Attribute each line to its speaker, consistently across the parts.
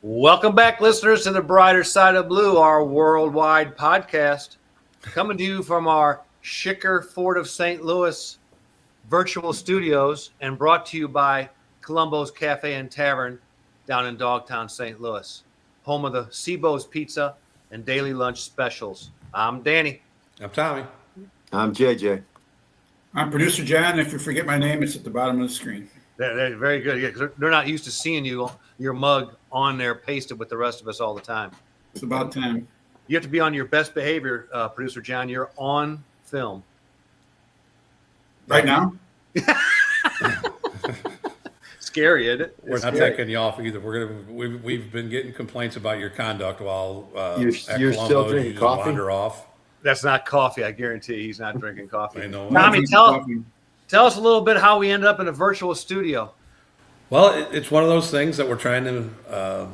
Speaker 1: Welcome back, listeners, to the Brighter Side of Blue, our worldwide podcast. Coming to you from our Schicker Ford of St. Louis virtual studios and brought to you by Colombo's Café and Tavern down in Dogtown, St. Louis, home of the Seabo's Pizza and daily lunch specials. I'm Danny.
Speaker 2: I'm Tommy.
Speaker 3: I'm JJ.
Speaker 4: I'm producer John. If you forget my name, it's at the bottom of the screen.
Speaker 1: They're very good. Yeah, 'cause they're not used to seeing your mug on there pasted with the rest of us all the time.
Speaker 4: It's about time.
Speaker 1: You have to be on your best behavior, producer John. You're on film.
Speaker 4: Right now?
Speaker 1: Scary, isn't it?
Speaker 2: We're not taking you off either. We've been getting complaints about your conduct while
Speaker 3: You're
Speaker 2: at
Speaker 3: still
Speaker 2: Colombo.
Speaker 3: drinking
Speaker 2: You just
Speaker 3: coffee?
Speaker 2: wander off.
Speaker 1: That's not coffee. I guarantee he's not drinking coffee.
Speaker 2: I know.
Speaker 1: Tommy, tell us a little bit how we ended up in a virtual studio.
Speaker 2: Well, it's one of those things that we're trying to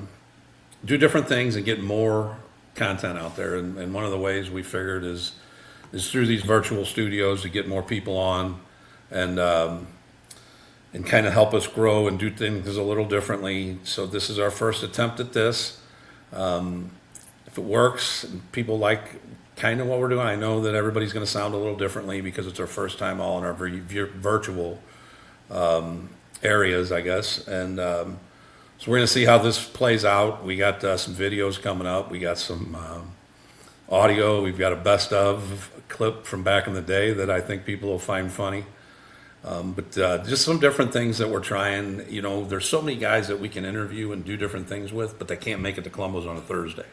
Speaker 2: do different things and get more content out there. And one of the ways we figured is through these virtual studios to get more people on and kind of help us grow and do things a little differently. So this is our first attempt at this. If it works, and people like kind of what we're doing. I know that everybody's going to sound a little differently because it's our first time all in our virtual areas, I guess. And so we're going to see how this plays out. We got some videos coming up. We got some audio. We've got a best of clip from back in the day that I think people will find funny. But just some different things that we're trying. You know, there's so many guys that we can interview and do different things with, but they can't make it to Colombo's on a Thursday.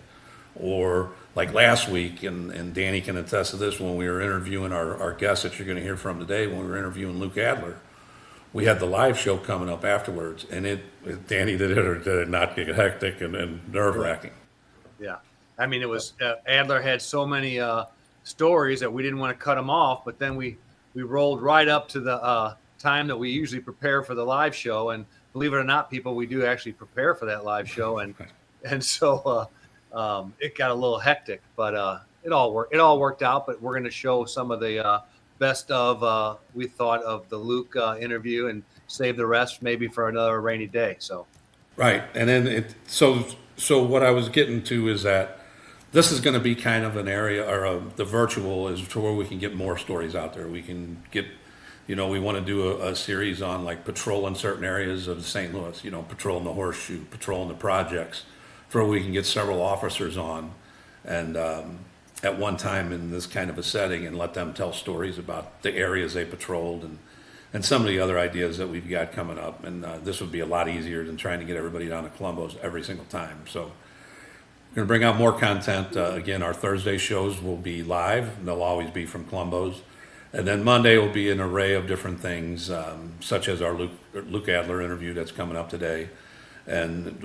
Speaker 2: Or like last week, and Danny can attest to this, when we were interviewing our guest that you're going to hear from today, when we were interviewing Luke Adler, we had the live show coming up afterwards, and Danny did it or did it not get hectic and nerve-wracking?
Speaker 1: Yeah. I mean, it was Adler had so many stories that we didn't want to cut him off, but then we rolled right up to the time that we usually prepare for the live show. And believe it or not, people, we do actually prepare for that live show. And so it got a little hectic, but it all worked out. But we're going to show some of the best of we thought of the Luke interview and save the rest maybe for another rainy day. So
Speaker 2: right. And then so what I was getting to is that this is going to be kind of an area, or the virtual is to where we can get more stories out there. We can get, we want to do a series on like patrol in certain areas of St. Louis, patrol in the Horseshoe, patrol in the projects, where we can get several officers on and at one time in this kind of a setting and let them tell stories about the areas they patrolled and some of the other ideas that we've got coming up. And this would be a lot easier than trying to get everybody down to Colombo's every single time. So we're going to bring out more content. Again, our Thursday shows will be live. They'll always be from Colombo's. And then Monday will be an array of different things, such as our Luke Adler interview that's coming up today. And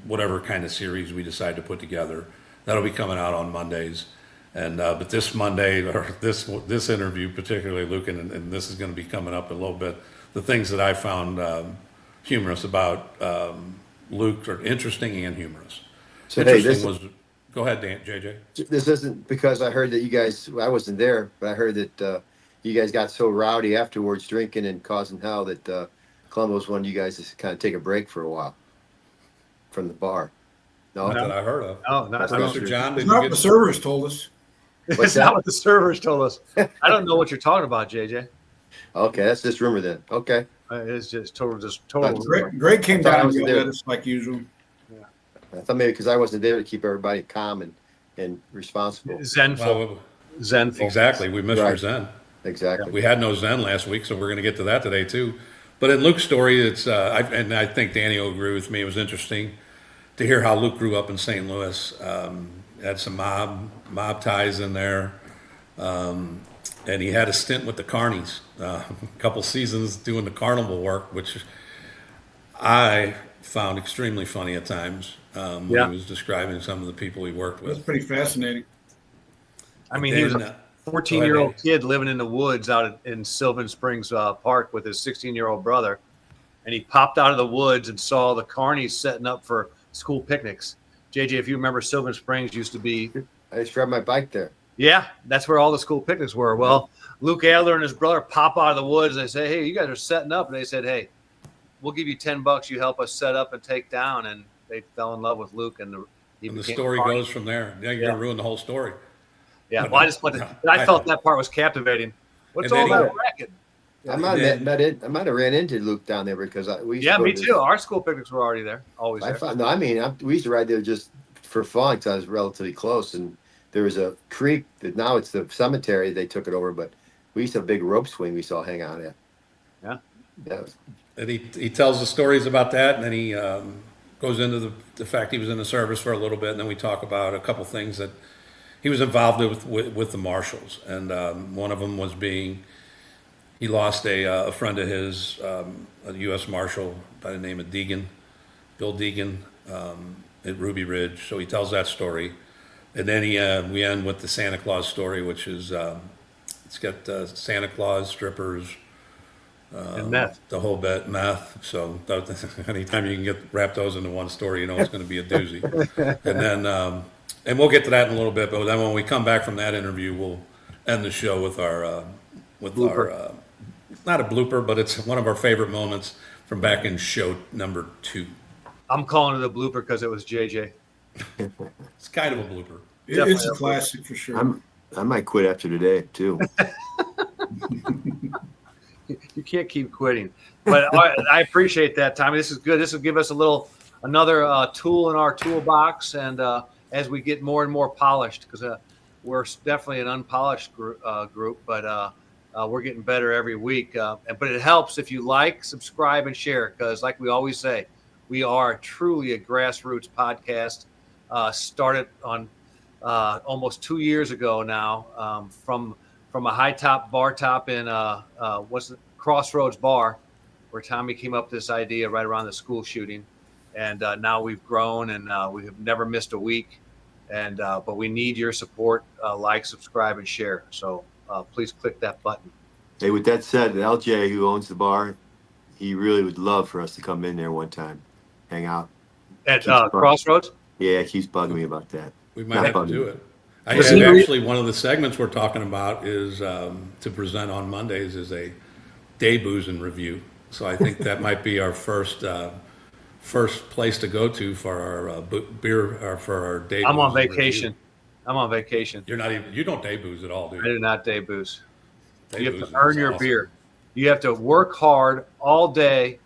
Speaker 2: whatever kind of series we decide to put together, that'll be coming out on Mondays. And but this Monday, or this interview particularly, Luke, and this is going to be coming up a little bit. The things that I found humorous about Luke are interesting and humorous.
Speaker 3: So
Speaker 2: Go ahead, Dan, JJ.
Speaker 3: This isn't because I heard that you guys. I wasn't there, but I heard that you guys got so rowdy afterwards, drinking and causing hell, that Colombo's wanted you guys to kind of take a break for a while from the bar. No,
Speaker 2: Not that I heard of.
Speaker 1: no, not
Speaker 2: Mr. John,
Speaker 4: It's not what the servers told us.
Speaker 1: it's not what the servers told us. I don't know what you're talking about, JJ.
Speaker 3: Okay, that's just rumor then. Okay,
Speaker 1: It's just total.
Speaker 4: Greg came
Speaker 3: I
Speaker 4: down
Speaker 3: was
Speaker 4: and
Speaker 3: there.
Speaker 4: yelled at us like usual.
Speaker 3: I thought maybe because I wasn't there to keep everybody calm and responsible.
Speaker 1: Zenful.
Speaker 2: Exactly. We missed our
Speaker 3: Right.
Speaker 2: Zen.
Speaker 3: Exactly.
Speaker 2: We had no Zen last week, so we're going to get to that today too. But in Luke's story, it's and I think Danny will agree with me. It was interesting to hear how Luke grew up in St. Louis. Had some mob ties in there, and he had a stint with the Carnies, a couple seasons doing the carnival work, which I found extremely funny at times. When he was describing some of the people he worked
Speaker 4: That's
Speaker 2: with.
Speaker 4: pretty fascinating.
Speaker 1: I mean, he was a 14-year-old kid living in the woods out in Sylvan Springs Park with his 16-year-old brother, and he popped out of the woods and saw the carnies setting up for school picnics. JJ, if you remember, Sylvan Springs used to be.
Speaker 3: I used to ride my bike there.
Speaker 1: Yeah, that's where all the school picnics were. Well, Luke Adler and his brother pop out of the woods and they say, "Hey, you guys are setting up," and they said, "Hey, we'll give you $10. You help us set up and take down." And they fell in love with Luke, and he
Speaker 2: And the
Speaker 1: became
Speaker 2: story
Speaker 1: a
Speaker 2: goes from there. Yeah, you're
Speaker 1: Yeah.
Speaker 2: gonna ruin the whole story.
Speaker 1: Yeah,
Speaker 2: But
Speaker 1: well, I
Speaker 2: no,
Speaker 1: just wanted.
Speaker 2: no,
Speaker 1: I felt that part was captivating. What's
Speaker 2: And
Speaker 1: all
Speaker 2: then
Speaker 1: that
Speaker 2: he-
Speaker 1: racket?
Speaker 3: I
Speaker 1: Yeah,
Speaker 3: might
Speaker 2: And
Speaker 3: have
Speaker 2: then
Speaker 3: I might have ran into Luke down there because we used to
Speaker 1: yeah,
Speaker 3: go
Speaker 1: me
Speaker 3: to
Speaker 1: too.
Speaker 3: this.
Speaker 1: Our school picnics were already there, always
Speaker 3: I
Speaker 1: there.
Speaker 3: found no, I mean we used to ride there just for fun because I was relatively close, and there was a creek that now it's the cemetery. They took it over, but we used to have a big rope swing we saw hang out at.
Speaker 1: Yeah.
Speaker 3: That was,
Speaker 2: and he tells the stories about that, and then he goes into the fact he was in the service for a little bit, and then we talk about a couple things that he was involved with the Marshals, and one of them was being he lost a friend of his, a U.S. Marshal by the name of Deegan, Bill Deegan, at Ruby Ridge. So he tells that story, and then we end with the Santa Claus story, which is it's got Santa Claus, strippers,
Speaker 1: And meth.
Speaker 2: the whole bit, meth. So anytime you can wrap those into one story, you know it's going to be a doozy. And then and we'll get to that in a little bit. But then when we come back from that interview, we'll end the show with our
Speaker 1: Blooper.
Speaker 2: not a blooper, but it's one of our favorite moments from back in show number 2.
Speaker 1: I'm calling it a blooper because it was JJ.
Speaker 2: It's kind of a blooper.
Speaker 4: It's a classic for sure.
Speaker 3: I might quit after today too.
Speaker 1: You can't keep quitting, but I appreciate that, Tommy. This is good. This will give us another tool in our toolbox, and as we get more and more polished, because we're definitely an unpolished group, but we're getting better every week. But it helps if you like, subscribe, and share, because like we always say, we are truly a grassroots podcast. Started on almost 2 years ago now, from a high top bar top in what's it, Crossroads Bar, where Tommy came up with this idea right around the school shooting, and now we've grown, and we have never missed a week, and but we need your support. Like, subscribe, and share. So please click that button.
Speaker 3: Hey, with that said, LJ, who owns the bar, he really would love for us to come in there one time, hang out.
Speaker 1: At
Speaker 3: Keeps bugging-
Speaker 1: Crossroads.
Speaker 3: Yeah, he keeps bugging me about that.
Speaker 2: We might
Speaker 3: Not
Speaker 2: have to
Speaker 3: bugging
Speaker 2: do
Speaker 3: me.
Speaker 2: it. I
Speaker 1: Was
Speaker 2: have
Speaker 1: he
Speaker 2: actually one of the segments we're talking about is to present on Mondays is a day boozing review. So I think that might be our first place to go to for our beer or for our day.
Speaker 1: I'm on
Speaker 2: boozing
Speaker 1: vacation.
Speaker 2: review.
Speaker 1: I'm on vacation.
Speaker 2: You don't day booze at all, do
Speaker 1: I
Speaker 2: you?
Speaker 1: do not day booze.
Speaker 2: Day
Speaker 1: You have
Speaker 2: boozing
Speaker 1: to earn
Speaker 2: is
Speaker 1: your
Speaker 2: awesome.
Speaker 1: beer. You have to work hard all day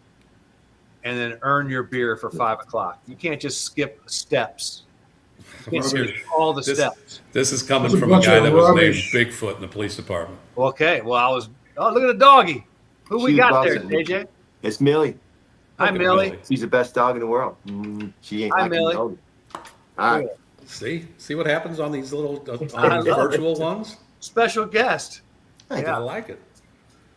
Speaker 1: and then earn your beer for 5 o'clock. You can't just skip steps. You can't skip
Speaker 2: Rubbish.
Speaker 1: all the
Speaker 2: This-
Speaker 1: steps.
Speaker 2: This is coming
Speaker 4: It's a
Speaker 2: from a
Speaker 4: bunch
Speaker 2: guy
Speaker 4: of
Speaker 2: that was named
Speaker 4: rubbish.
Speaker 2: Bigfoot in the police department.
Speaker 1: Okay. Well, oh, look at the doggy. Who we
Speaker 3: She's
Speaker 1: got there,
Speaker 3: buzzing.
Speaker 1: JJ?
Speaker 3: It's Millie.
Speaker 1: Hi,
Speaker 2: Look at
Speaker 1: Millie.
Speaker 3: She's the best dog in the world. She ain't.
Speaker 1: Hi,
Speaker 3: I can
Speaker 1: Millie.
Speaker 3: know it. All right.
Speaker 2: See what happens on these little
Speaker 1: I
Speaker 2: on these
Speaker 1: love
Speaker 2: virtual ones?
Speaker 1: Special guest.
Speaker 3: Thank
Speaker 1: Yeah.
Speaker 2: I like it.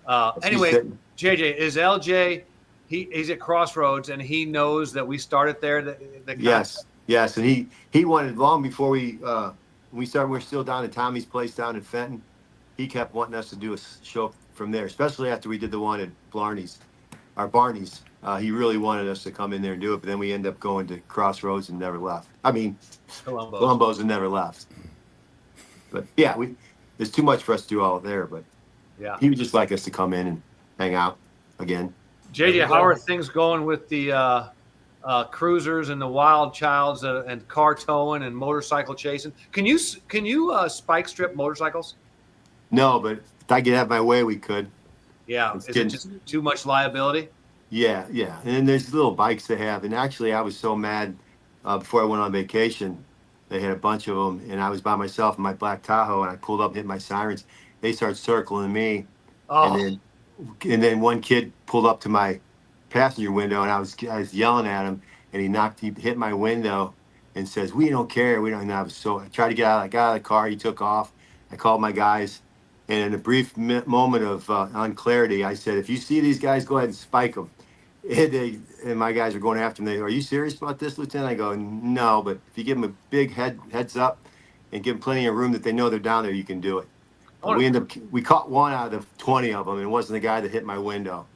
Speaker 3: She's
Speaker 1: Anyway,
Speaker 3: sitting.
Speaker 1: JJ, is LJ, he's at Crossroads, and he knows that we started there? The
Speaker 3: Yes, and he wanted long before we started. We're still down at Tommy's place down in Fenton. He kept wanting us to do a show from there, especially after we did the one at Barney's. He really wanted us to come in there and do it, but then we ended up going to Crossroads and never left. I mean,
Speaker 1: Colombo.
Speaker 3: Colombo's and never left. But yeah, there's too much for us to do all there. But
Speaker 1: Yeah.
Speaker 3: he would just like us to come in and hang out again.
Speaker 1: JJ, how are things going with the cruisers and the wild childs and car towing and motorcycle chasing? Can you spike strip motorcycles?
Speaker 3: No, but if I could have my way, we could.
Speaker 1: Yeah.
Speaker 3: It's
Speaker 1: Is it
Speaker 3: getting-
Speaker 1: just too much liability?
Speaker 3: Yeah. And then there's little bikes they have. And actually, I was so mad before I went on vacation. They had a bunch of them, and I was by myself in my black Tahoe, and I pulled up and hit my sirens. They started circling me,
Speaker 1: Oh,
Speaker 3: and then one kid pulled up to my passenger window, and I was yelling at him, and he hit my window, and says, "We don't care. We don't." And I tried to get out of the car. He took off. I called my guys, and in a brief moment of unclarity, I said, "If you see these guys, go ahead and spike them." And my guys are going after him. They go, "Are you serious about this, Lieutenant?" I go, "No, but if you give them a big heads up and give them plenty of room that they know they're down there, you can do it." But we caught one out of 20 of them, and it wasn't the guy that hit my window.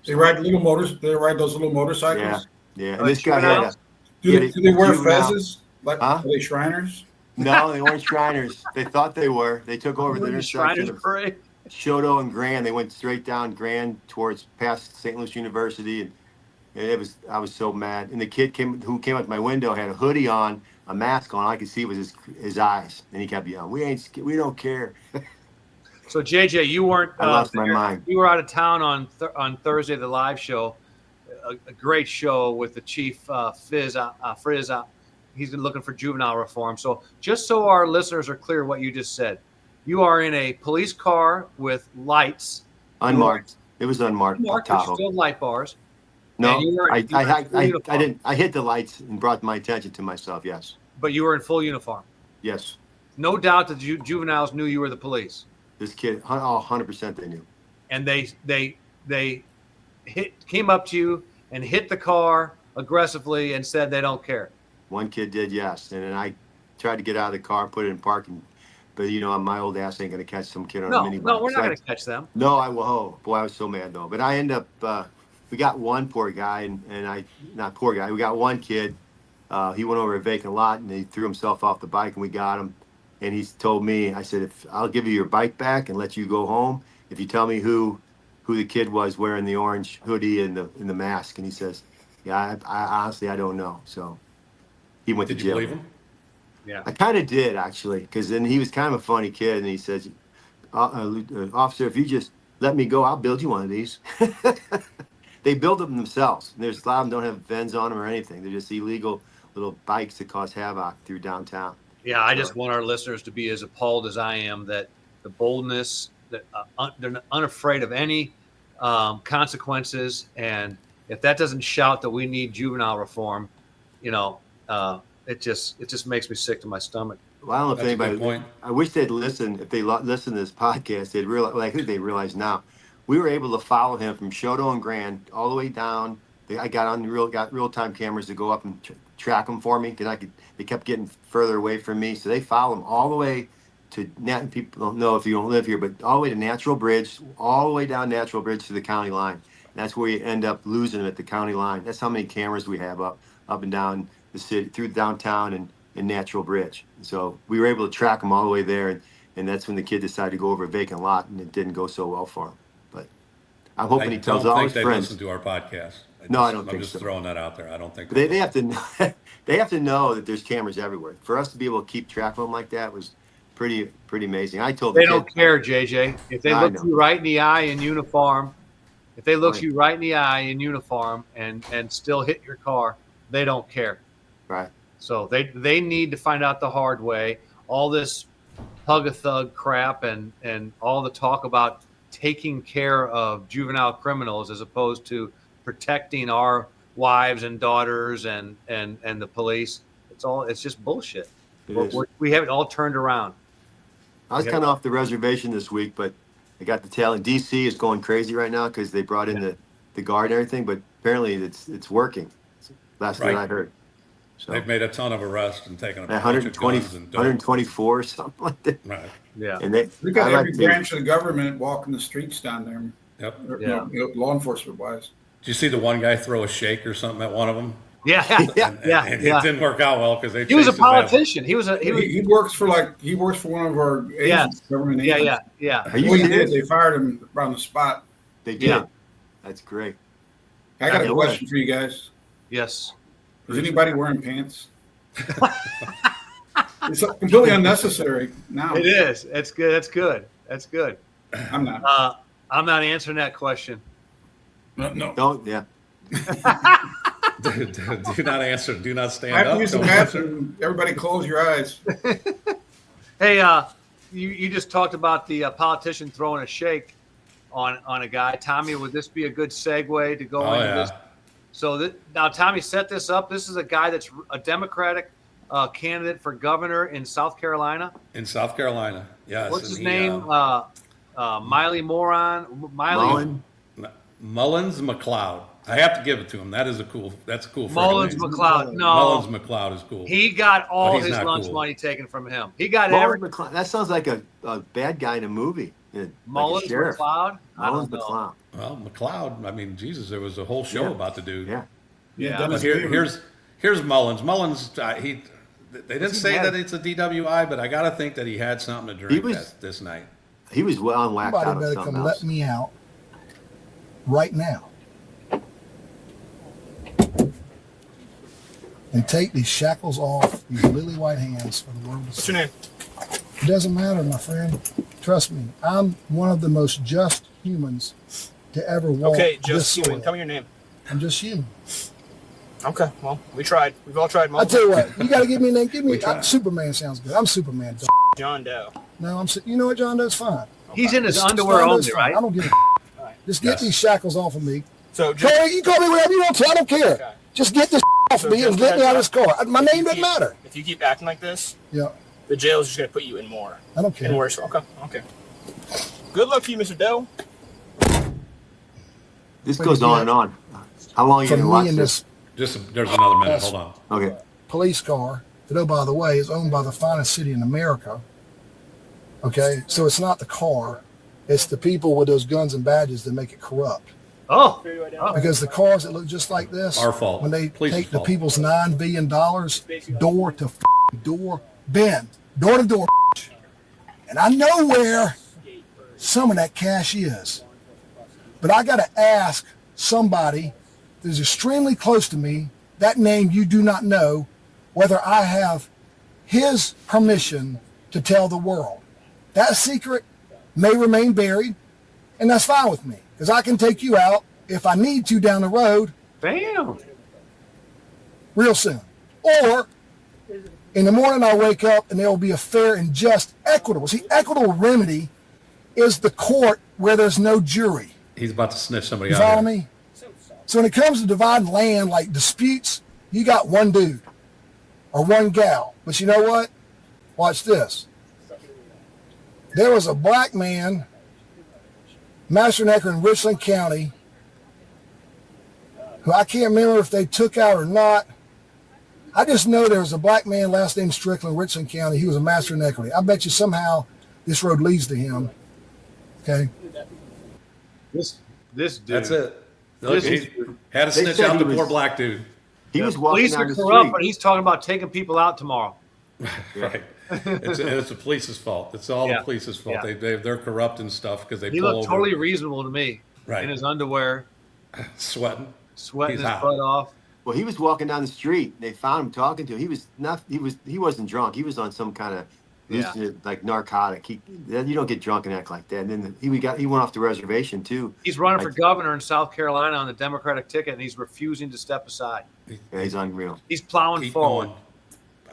Speaker 4: They ride those little motorcycles.
Speaker 3: Yeah.
Speaker 1: Are
Speaker 3: And this
Speaker 1: they
Speaker 3: guy had
Speaker 1: juveniles?
Speaker 4: Do they wear
Speaker 3: juvenile.
Speaker 4: fezzes? Like,
Speaker 3: Huh?
Speaker 4: are they Shriners?
Speaker 3: No, they weren't Shriners. They thought they were. They took over the
Speaker 1: Were you
Speaker 3: intersection
Speaker 1: Shriners
Speaker 3: of
Speaker 1: Parade?
Speaker 3: Shoto and Grand. They went straight down Grand towards past St. Louis University, And I was so mad. And the kid who came up my window had a hoodie on, a mask on. All I could see was his eyes, and he kept yelling, we don't care."
Speaker 1: So JJ, you weren't.
Speaker 3: I lost my mind.
Speaker 1: You were out of town on Thursday, the live show. A great show with the chief Frizz. He's been looking for juvenile reform. So just so our listeners are clear, what you just said, you are in a police car with lights.
Speaker 3: Unmarked. It was unmarked.
Speaker 1: Unmarked, still light bars.
Speaker 3: No, I didn't. I hit the lights and brought my attention to myself. Yes.
Speaker 1: But you were in full uniform.
Speaker 3: Yes.
Speaker 1: No doubt that juveniles knew you were the police.
Speaker 3: This kid, 100% they knew.
Speaker 1: And they came up to you and hit the car aggressively and said they don't care.
Speaker 3: One kid did, yes. And then I tried to get out of the car, put it in parking. But, my old ass ain't going to catch some kid on a minibus.
Speaker 1: No, we're not going to catch them.
Speaker 3: No, I will. Oh, boy, I was so mad, though. But I end up, we got one poor guy, not poor guy, we got one kid. He went over a vacant lot, and he threw himself off the bike, and we got him. And he told me, I said, if I'll give you your bike back and let you go home, if you tell me who the kid was wearing the orange hoodie and the mask. And he says, yeah, I honestly, I don't know. So he went to jail.
Speaker 2: Did you believe him?
Speaker 3: Yeah, I kind of did, actually, because then he was kind of a funny kid. And he says, officer, if you just let me go, I'll build you one of these. They build them themselves. There's a lot of them don't have vents on them or anything. They're just illegal little bikes that cause havoc through downtown.
Speaker 1: Yeah, I just want our listeners to be as appalled as I am that the boldness, that they're unafraid of any consequences. And if that doesn't shout that we need juvenile reform, it just makes me sick to my stomach.
Speaker 3: Well, I don't know if anybody. I wish they'd listen. If they listen to this podcast, they'd realize. Well, I think they realize now. We were able to follow him from Shoto and Grand all the way down. I got real time cameras to go up and track him for me because they kept getting further away from me. So they follow him all the way to people don't know if you don't live here, but all the way to Natural Bridge, all the way down Natural Bridge to the county line. And that's where you end up losing him at the county line. That's how many cameras we have up and down the city, through downtown and Natural Bridge. So we were able to track him all the way there, and that's when the kid decided to go over a vacant lot, and it didn't go so well for him. But I'm hoping he tells all his friends.
Speaker 2: I don't think they listen to our podcast.
Speaker 3: I don't think so.
Speaker 2: I'm just throwing that out there. I don't think
Speaker 3: they have to know, they have to know that there's cameras everywhere. For us to be able to keep track of them like that was pretty amazing. I told
Speaker 1: they don't care, JJ. If they look you right in the eye in uniform, and still hit your car, they don't care.
Speaker 3: Right.
Speaker 1: So they need to find out the hard way. All this hug-a-thug crap and all the talk about taking care of juvenile criminals as opposed to protecting our wives and daughters and the police. It's just bullshit. We have it all turned around.
Speaker 3: I was kind of off the reservation this week, but I got the tail. And DC is going crazy right now because they brought in the guard and everything. But apparently it's working. Last night I heard. So
Speaker 2: they've made a ton of arrests and taken a
Speaker 3: 120, 124 or something like that.
Speaker 2: Right.
Speaker 1: Yeah.
Speaker 3: And
Speaker 4: we've got every branch of the government walking the streets down there.
Speaker 2: Yep.
Speaker 4: Yeah. Law enforcement wise.
Speaker 2: Did you see the one guy throw a shake or something at one of them?
Speaker 1: Yeah.
Speaker 2: And it didn't work out well because
Speaker 1: he was a politician. He
Speaker 4: works for one of our agents, government agents.
Speaker 1: Yeah.
Speaker 4: They fired him on the spot.
Speaker 3: They did. Yeah. That's great.
Speaker 4: I got a question for you guys.
Speaker 1: Yes.
Speaker 4: Is anybody wearing pants? It's completely unnecessary now.
Speaker 1: It is. It's good. That's good.
Speaker 4: I'm not.
Speaker 1: I'm not answering that question.
Speaker 4: No.
Speaker 3: Don't. Yeah.
Speaker 2: Do not answer. Do not stand up.
Speaker 4: I have to use the bathroom. Everybody close your eyes.
Speaker 1: Hey, you just talked about the politician throwing a shake on a guy. Tommy, would this be a good segue to go into this? So now Tommy set this up. This is a guy that's a Democratic candidate for governor in South Carolina.
Speaker 2: In South Carolina, yes.
Speaker 1: What's his name? Mullins
Speaker 2: McLeod. I have to give it to him. That's a cool.
Speaker 1: Mullins McLeod. No,
Speaker 2: Mullins McLeod is cool.
Speaker 1: He got all his lunch money taken from him. He got
Speaker 3: McLeod. That sounds like a bad guy in a movie.
Speaker 1: Mullins McLeod.
Speaker 3: Mullins McLeod.
Speaker 2: Well, McLeod. I mean, Jesus, there was a whole show about the dude.
Speaker 3: Yeah.
Speaker 2: But here's Mullins. Mullins. They didn't say that it's a DWI, but I got to think that he had something to drink this night.
Speaker 3: He was well whacked out of something else.
Speaker 5: Somebody better come let me out right now. and take these shackles off these lily white hands for the world to
Speaker 6: What's
Speaker 5: see.
Speaker 6: your name?
Speaker 5: It doesn't matter, my friend. Trust me, I'm one of the most just humans to ever walk
Speaker 6: Okay,
Speaker 5: this
Speaker 6: just human.
Speaker 5: soil.
Speaker 6: Tell me your name.
Speaker 5: I'm just human.
Speaker 6: Okay, well, we tried. We've all tried.
Speaker 5: I tell you what, you got to give me a name. Give me
Speaker 2: We tried.
Speaker 5: Superman. Sounds good. I'm Superman.
Speaker 6: John Doe.
Speaker 5: No, you know what, John Doe's fine.
Speaker 1: He's in his
Speaker 5: John
Speaker 1: underwear
Speaker 5: Doe's
Speaker 1: only,
Speaker 5: fine.
Speaker 1: right?
Speaker 5: I don't give a.
Speaker 6: Alright.
Speaker 5: Just get
Speaker 2: Yes.
Speaker 5: these shackles off of me.
Speaker 6: So, just,
Speaker 5: Call me, you call me whatever you want to. I don't care.
Speaker 6: Okay.
Speaker 5: Just get this off
Speaker 6: So
Speaker 5: me and
Speaker 6: just
Speaker 5: get me out of this
Speaker 6: heads
Speaker 5: car. My name doesn't matter.
Speaker 6: if you keep acting like this,
Speaker 5: Yeah,
Speaker 6: the jail's just gonna put you in more
Speaker 5: I don't care.
Speaker 6: and worse. Okay. Good luck to you, Mr. Doe.
Speaker 3: This
Speaker 5: Wait,
Speaker 3: goes on and on. How long are you
Speaker 5: From
Speaker 3: gonna
Speaker 5: me
Speaker 3: watch
Speaker 5: and
Speaker 3: this?
Speaker 5: this
Speaker 2: There's another minute. Hold on.
Speaker 3: Okay.
Speaker 5: police car that, oh, by the way, is owned by the finest city in America. Okay, so it's not the car, it's the people with those guns and badges that make it corrupt.
Speaker 1: Oh,
Speaker 5: Because the cars that look just like this,
Speaker 2: Our fault.
Speaker 5: when they
Speaker 2: Police's
Speaker 5: take the
Speaker 2: fault.
Speaker 5: people's $9 billion door to door, Ben, door to door, and I know where some of that cash is. But I got to ask somebody that's extremely close to me, that name you do not know, whether I have his permission to tell the world. That secret may remain buried, and that's fine with me, because I can take you out if I need to down the road
Speaker 1: bam.
Speaker 5: real soon. Or in the morning I wake up and there will be a fair and just equitable. See, equitable remedy is the court where there's no jury.
Speaker 2: He's about to snitch somebody
Speaker 5: You
Speaker 2: out.
Speaker 5: follow
Speaker 2: here.
Speaker 5: me? So when it comes to dividing land, like disputes, you got one dude or one gal. But you know what? Watch this. There was a black man, master-necker in Richland County, who I can't remember if they took out or not. I just know there was a black man, last name Strickland, Richland County. He was a master in equity. I bet you somehow this road leads to him. Okay.
Speaker 1: This dude.
Speaker 2: That's it. Look,
Speaker 1: This
Speaker 2: he had to
Speaker 3: They
Speaker 2: snitch
Speaker 3: said
Speaker 2: out
Speaker 3: he
Speaker 2: the poor
Speaker 3: was-
Speaker 2: black dude.
Speaker 3: He was walking
Speaker 1: Police
Speaker 3: down
Speaker 1: are
Speaker 3: the
Speaker 1: corrupt,
Speaker 3: street.
Speaker 1: but he's talking about taking people out tomorrow.
Speaker 2: Right. It's the police's fault. It's all
Speaker 1: Yeah.
Speaker 2: the police's fault.
Speaker 1: Yeah.
Speaker 2: They're corrupt and stuff because they
Speaker 1: He
Speaker 2: pull
Speaker 1: looked
Speaker 2: over
Speaker 1: totally reasonable to me.
Speaker 2: Right.
Speaker 1: In his underwear,
Speaker 2: sweating.
Speaker 1: sweating
Speaker 2: He's
Speaker 1: his
Speaker 2: hot.
Speaker 1: butt off.
Speaker 3: Well, he was walking down the street. They found him talking to him. He wasn't drunk. He was on some kind of
Speaker 1: Yeah.
Speaker 3: like narcotic. You don't get drunk and act like that. And then he went off the reservation too.
Speaker 1: He's running for
Speaker 3: Like-
Speaker 1: governor in South Carolina on the Democratic ticket, and he's refusing to step aside.
Speaker 3: Yeah, he's unreal.
Speaker 1: He's plowing
Speaker 2: Keep
Speaker 1: forward.
Speaker 2: going.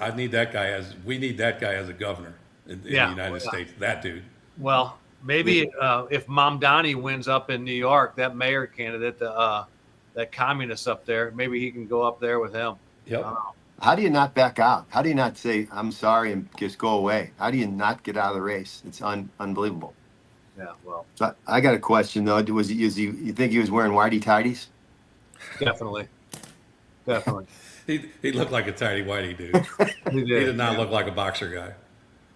Speaker 2: We need that guy as a governor in
Speaker 1: Yeah.
Speaker 2: the United States. That dude.
Speaker 1: Well, maybe if Mamdani wins up in New York, that mayor candidate, that communist up there, maybe he can go up there with him.
Speaker 2: Yep.
Speaker 3: How do you not back out? How do you not say I'm sorry and just go away? How do you not get out of the race? It's unbelievable.
Speaker 1: Yeah, well,
Speaker 3: So I got a question though. You think he was wearing whitey tighties?
Speaker 1: definitely. Definitely.
Speaker 2: He looked like a tiny whitey dude.
Speaker 1: He
Speaker 2: He did not look like a boxer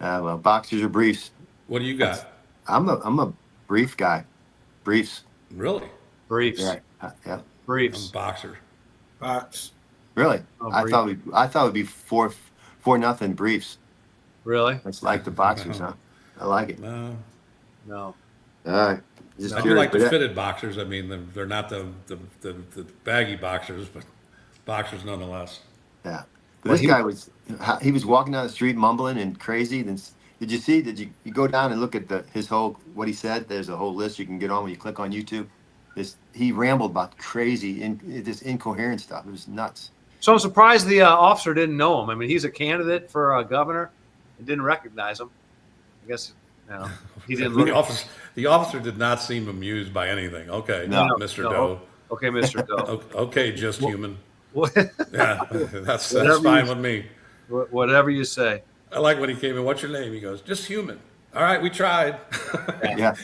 Speaker 2: guy.
Speaker 3: Well, boxers or briefs.
Speaker 2: What do you got?
Speaker 3: I'm a brief guy. Briefs.
Speaker 2: Really?
Speaker 1: Briefs.
Speaker 3: Yeah. Yeah.
Speaker 2: I'm
Speaker 1: Briefs.
Speaker 2: a boxer.
Speaker 4: Box.
Speaker 3: Really?
Speaker 1: Oh,
Speaker 3: I
Speaker 1: brief.
Speaker 3: thought it would be 4-0 briefs.
Speaker 1: Really?
Speaker 3: That's like the boxers, huh? I like it.
Speaker 2: No.
Speaker 1: No.
Speaker 3: All right. Just
Speaker 2: I do
Speaker 3: curious,
Speaker 2: like the
Speaker 3: but
Speaker 2: fitted boxers. I mean, they're not the baggy boxers, but boxers nonetheless.
Speaker 3: yeah. But this guy was walking down the street mumbling and crazy. Then did you see? Did you go down and look at his whole what he said? There's a whole list you can get on when you click on YouTube. He rambled about crazy, this incoherent stuff. It was nuts.
Speaker 1: So I'm surprised the officer didn't know him. I mean, he's a candidate for governor and didn't recognize him. I guess he didn't look.
Speaker 2: The officer did not seem amused by anything. Okay,
Speaker 3: No.
Speaker 2: Mr.
Speaker 1: No.
Speaker 2: Doe.
Speaker 1: Okay, Mr. Doe.
Speaker 2: Okay, just human.
Speaker 1: What-
Speaker 2: Yeah, that's
Speaker 1: Whatever
Speaker 2: fine
Speaker 1: you-
Speaker 2: with me.
Speaker 1: Whatever you say.
Speaker 2: I like when he came in. What's your name? He goes, just human. All right, we tried.
Speaker 3: Yeah.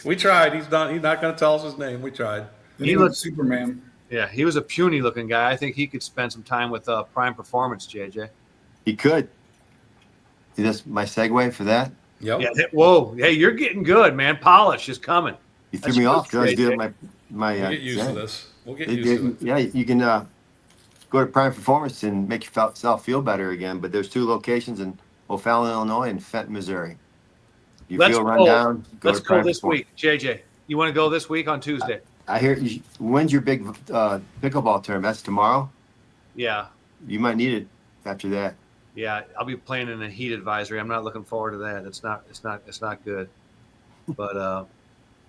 Speaker 2: We tried. He's not going to tell us his name. We tried.
Speaker 4: Then
Speaker 1: He
Speaker 4: he
Speaker 1: looked-
Speaker 4: was Superman.
Speaker 1: Yeah, he was a puny looking guy. I think he could spend some time with Prime Performance, JJ.
Speaker 3: He could. See, that's my segue for that.
Speaker 2: Yep.
Speaker 1: Yeah. Whoa. Hey, you're getting good, man. Polish is coming.
Speaker 3: You threw
Speaker 1: That's
Speaker 3: me
Speaker 1: good,
Speaker 3: off. 'Cause I was
Speaker 1: JJ.
Speaker 3: doing my.
Speaker 2: We'll get used to
Speaker 3: yeah.
Speaker 2: this. We'll get used to it.
Speaker 3: Yeah, you can go to Prime Performance and make yourself feel better again. But there's 2 locations in O'Fallon, Illinois, and Fenton, Missouri. You
Speaker 1: Let's
Speaker 3: feel run
Speaker 1: go.
Speaker 3: down?
Speaker 1: Let's
Speaker 3: to
Speaker 1: go
Speaker 3: Prime
Speaker 1: this
Speaker 3: Performance.
Speaker 1: week, JJ. You want to go this week on Tuesday?
Speaker 3: I hear. When's your big pickleball tournament? That's tomorrow.
Speaker 1: Yeah.
Speaker 3: you might need it after that.
Speaker 1: Yeah, I'll be playing in a heat advisory. I'm not looking forward to that. It's not good. But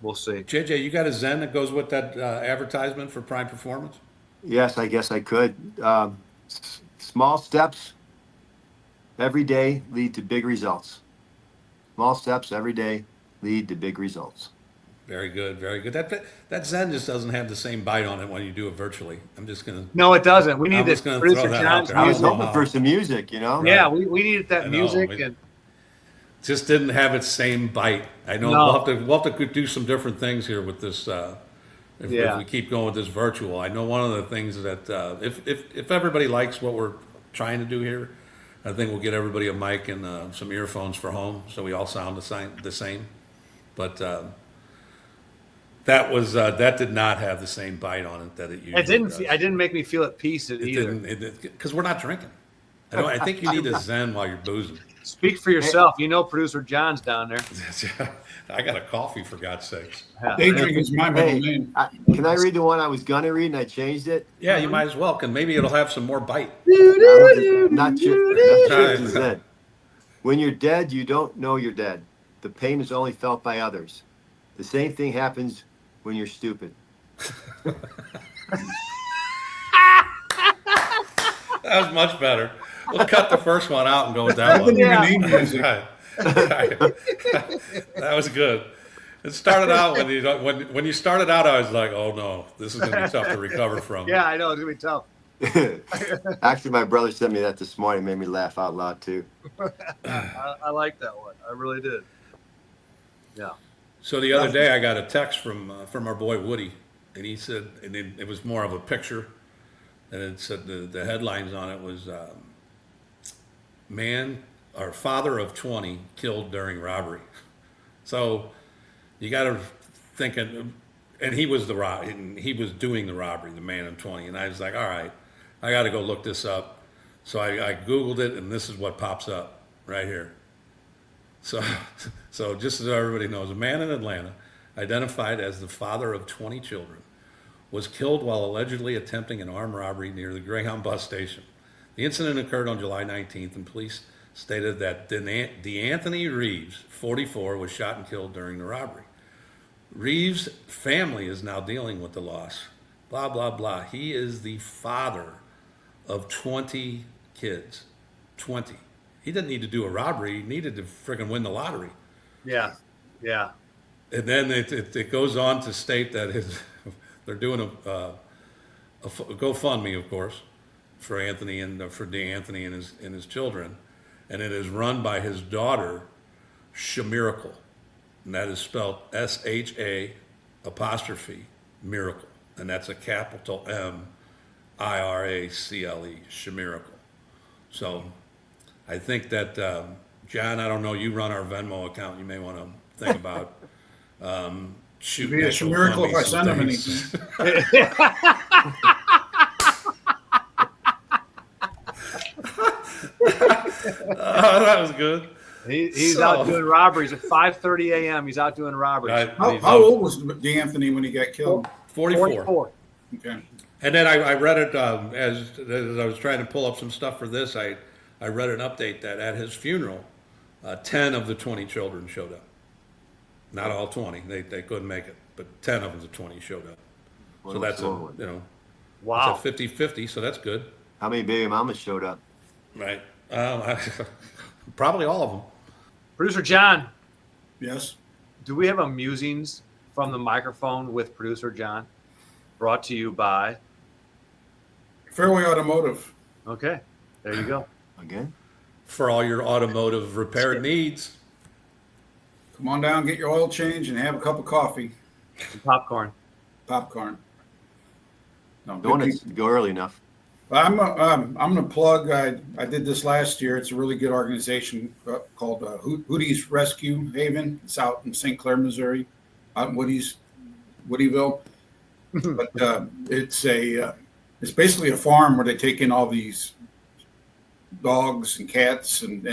Speaker 1: we'll see.
Speaker 2: JJ, you got a Zen that goes with that advertisement for Prime Performance?
Speaker 3: Yes, I guess I could. Small steps every day lead to big results. Small steps every day lead to big results.
Speaker 2: Very good, very good. That Zen just doesn't have the same bite on it when you do it virtually. I'm just gonna.
Speaker 1: No, it doesn't. We need
Speaker 2: I'm
Speaker 1: this
Speaker 2: just gonna
Speaker 1: producer
Speaker 2: throw that out
Speaker 1: John's
Speaker 2: there. I
Speaker 3: I was
Speaker 2: don't know
Speaker 3: hoping
Speaker 2: how.
Speaker 3: for some music, you know?
Speaker 1: Yeah, we needed that
Speaker 2: I know,
Speaker 1: music
Speaker 2: but-
Speaker 1: and
Speaker 2: Just didn't have its same bite. I know
Speaker 1: No.
Speaker 2: we'll have to do some different things here with this. If
Speaker 1: Yeah.
Speaker 2: we keep going with this virtual, I know one of the things that if everybody likes what we're trying to do here, I think we'll get everybody a mic and some earphones for home, so we all sound the same. But that did not have the same bite on it that it usually does.
Speaker 1: it didn't make me feel at peace either.
Speaker 2: Because we're not drinking. I think you need a Zen while you're boozing.
Speaker 1: Speak for yourself. You know producer John's down there.
Speaker 2: I got a coffee, for God's sakes.
Speaker 4: Daydream is my middle
Speaker 3: Hey,
Speaker 4: name.
Speaker 3: can I read the one I was gonna read and I changed it?
Speaker 2: Yeah, you might as well, because maybe it'll have some more bite.
Speaker 3: Not sure. Zen. When you're dead, you don't know you're dead. The pain is only felt by others. The same thing happens when you're stupid.
Speaker 2: That was much better. We'll cut the first one out and go with that
Speaker 4: I didn't
Speaker 2: one.
Speaker 4: even need music.
Speaker 2: Right. That was good. It started out when you started out, I was like, oh no, this is going to be tough to recover from.
Speaker 1: Yeah, I know it's gonna be tough.
Speaker 3: Actually, my brother sent me that this morning. It made me laugh out loud too.
Speaker 1: I like that one. I really did. Yeah.
Speaker 2: So the other day, I got a text from our boy Woody, and he said, and it was more of a picture, and it said the headlines on it was, our father of 20 killed during robbery. So you got to think, and he was he was doing the robbery, the man of 20, and I was like, all right, I got to go look this up. So I Googled it, and this is what pops up right here. So just so everybody knows, a man in Atlanta, identified as the father of 20 children, was killed while allegedly attempting an armed robbery near the Greyhound bus station. The incident occurred on July 19th, and police stated that DeAnthony Reeves, 44, was shot and killed during the robbery. Reeves' family is now dealing with the loss. Blah, blah, blah. He is the father of 20 kids. 20. He didn't need to do a robbery. He needed to friggin' win the lottery.
Speaker 1: Yeah. Yeah.
Speaker 2: And then it goes on to state that they're doing a GoFundMe, of course, for Anthony and for DeAnthony and his children, and it is run by his daughter, Shamiracle, and that is spelled SHA apostrophe miracle, and that's a capital MIRACLE, Shamiracle. So I think that John, I don't know, you run our Venmo account. You may want to think about shooting.
Speaker 4: It'd be a miracle if I send him anything.
Speaker 2: That was good.
Speaker 1: He's out doing robberies at 5:30 a.m. He's out doing robberies.
Speaker 4: How old was DeAnthony when he got killed?
Speaker 2: 44.
Speaker 4: Okay.
Speaker 2: And then I read it as I was trying to pull up some stuff for this. I read an update that at his funeral, 10 of the 20 children showed up. Not all 20; they couldn't make it, but 10 of the 20 showed up. So that's
Speaker 1: Wow.
Speaker 2: It's a 50-50. So that's good,
Speaker 3: How many baby mamas showed up?
Speaker 2: right? Probably all of them.
Speaker 1: Producer John,
Speaker 4: Yes.
Speaker 1: do we have a musings from the microphone with producer John? Brought to you by.
Speaker 4: Fairway Automotive.
Speaker 1: Okay, there you go.
Speaker 3: Again?
Speaker 2: For all your automotive repair needs.
Speaker 4: Come on down, get your oil change, and have a cup of coffee.
Speaker 1: And popcorn.
Speaker 4: Popcorn. No,
Speaker 3: Donuts go early enough.
Speaker 4: I'm going to plug. I did this last year. It's a really good organization called Hootie's Rescue Haven. It's out in St. Clair, Missouri, out in Woodyville. But it's basically a farm where they take in all these dogs and cats, and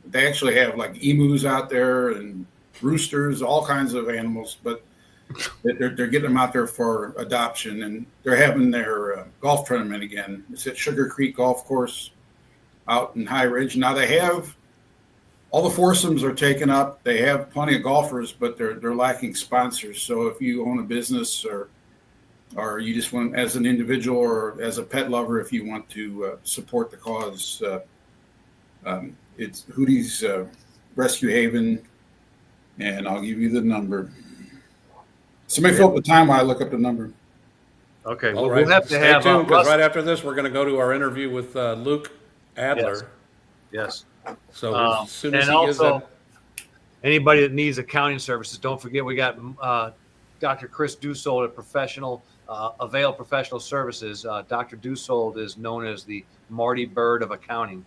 Speaker 4: they actually have like emus out there and roosters, all kinds of animals. But They're getting them out there for adoption, and they're having their golf tournament again. It's at Sugar Creek Golf Course out in High Ridge. Now they have all the foursomes are taken up. They have plenty of golfers, but they're lacking sponsors. So if you own a business or you just want, as an individual or as a pet lover, if you want to support the cause, it's Hootie's Rescue Haven, and I'll give you the number. Somebody fill up the time while I look up the number.
Speaker 1: Okay,
Speaker 2: All
Speaker 1: well,
Speaker 2: right.
Speaker 1: we'll have to
Speaker 2: Stay
Speaker 1: have
Speaker 2: tuned, because
Speaker 1: Russ.
Speaker 2: right after this, we're going to go to our interview with Luke Adler.
Speaker 1: Yes.
Speaker 2: So as soon as
Speaker 1: And
Speaker 2: he gives
Speaker 1: also,
Speaker 2: that,
Speaker 1: anybody that needs accounting services, don't forget we got Dr. Chris Dusold at Avail Professional Services. Dr. Dusold is known as the Marty Bird of accounting.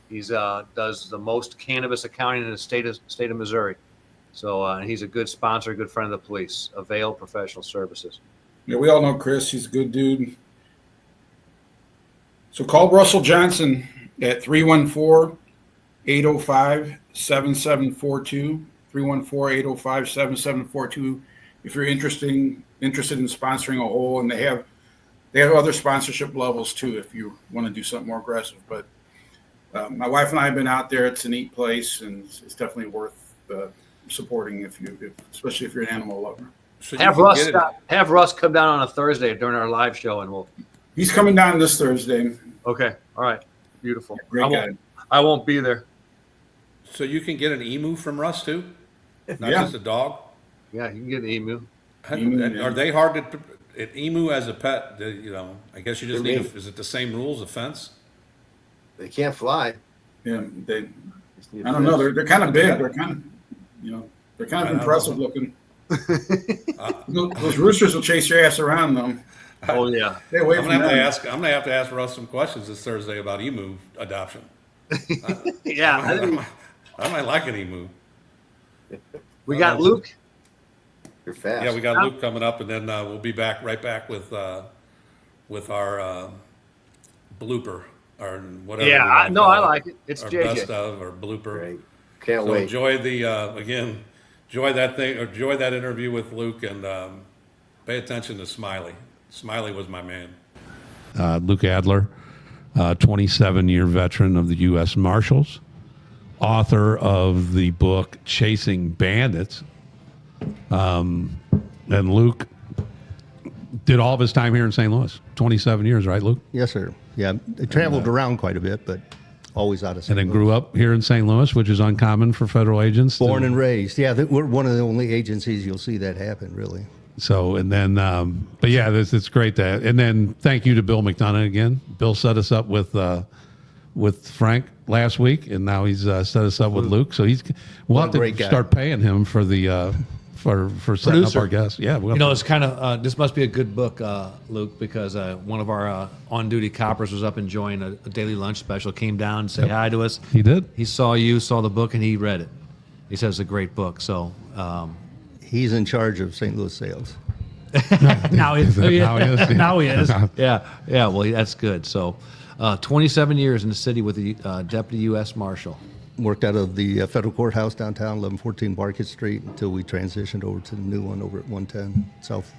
Speaker 1: He's does the most cannabis accounting in the state of Missouri. So he's a good sponsor, a good friend of the police. Avail Professional Services.
Speaker 4: Yeah, we all know Chris. He's a good dude. So call Russell Johnson at 314-805-7742. 314-805-7742. If you're interested in sponsoring a hole, and they have other sponsorship levels too if you want to do something more aggressive. But my wife and I have been out there. It's a neat place, and it's definitely worth supporting especially if you're an animal lover.
Speaker 2: so
Speaker 1: Have Russ come down on a Thursday during our live show, and we'll.
Speaker 4: He's coming down this Thursday.
Speaker 1: Okay. All right. Beautiful.
Speaker 4: Great guy.
Speaker 1: I won't be there.
Speaker 2: so you can get an emu from Russ too, not
Speaker 4: Yeah.
Speaker 2: just a dog.
Speaker 1: Yeah, you can get an emu.
Speaker 2: Are they hard to? An emu as a pet, I guess you just
Speaker 3: They're
Speaker 2: need.
Speaker 3: mean.
Speaker 2: Is it the same rules? A fence?
Speaker 3: They can't fly.
Speaker 4: Yeah,
Speaker 3: Just need
Speaker 4: I don't know.
Speaker 3: fence.
Speaker 4: They're kind of big. They're kind of, they're kind
Speaker 2: I
Speaker 4: of
Speaker 2: don't
Speaker 4: impressive
Speaker 2: know.
Speaker 4: looking. Those roosters will chase your ass around, though.
Speaker 1: Oh yeah.
Speaker 4: Stay away
Speaker 2: I'm
Speaker 4: from
Speaker 2: gonna
Speaker 4: them.
Speaker 2: have to ask Russ some questions this Thursday about emu adoption.
Speaker 1: Yeah.
Speaker 2: I might like an emu.
Speaker 1: We got Luke.
Speaker 3: You're fast.
Speaker 2: Yeah, we got Luke coming up, and then we'll be right back with our blooper or whatever.
Speaker 1: Yeah,
Speaker 2: we wanna
Speaker 1: no,
Speaker 2: call
Speaker 1: I
Speaker 2: it.
Speaker 1: like it. It's
Speaker 2: Our
Speaker 1: JJ.
Speaker 2: best of or blooper.
Speaker 3: Great. Can't
Speaker 2: So
Speaker 3: wait.
Speaker 2: enjoy that interview with Luke, and pay attention to Smiley. Smiley was my man. Luke Adler, 27-year veteran of the US Marshals, author of the book Chasing Bandits. And Luke did all of his time here in St. Louis. 27 years, right, Luke?
Speaker 7: Yes, sir. Yeah, I traveled around quite a bit, but always out of St.
Speaker 2: And then
Speaker 7: Louis.
Speaker 2: grew up here in St. Louis, which is uncommon for federal agents.
Speaker 7: Born and raised. Yeah, we're one of the only agencies you'll see that happen, really.
Speaker 2: So, and then, but yeah, it's great that. And then thank you to Bill McDonough again. Bill set us up with Frank last week, and now he's set us up with Luke. So we'll have to
Speaker 7: great guy.
Speaker 2: start paying him for the for setting
Speaker 1: Producer.
Speaker 2: up our guests. Yeah, we'll have
Speaker 1: You know,
Speaker 2: to-
Speaker 1: it's kind of this must be a good book, Luke, because one of our on-duty coppers was up enjoying a daily lunch special, came down and said hi to us.
Speaker 2: he did.
Speaker 1: He saw the book, and he read it. He says it's a great book. So
Speaker 7: He's in charge of St. Louis sales.
Speaker 1: now he is.
Speaker 2: Now he is.
Speaker 1: Now he is. Yeah. Well, that's good. So 27 years in the city with the deputy U.S. Marshal.
Speaker 7: Worked out of the federal courthouse downtown, 1114 Market Street, until we transitioned over to the new one over at 110 South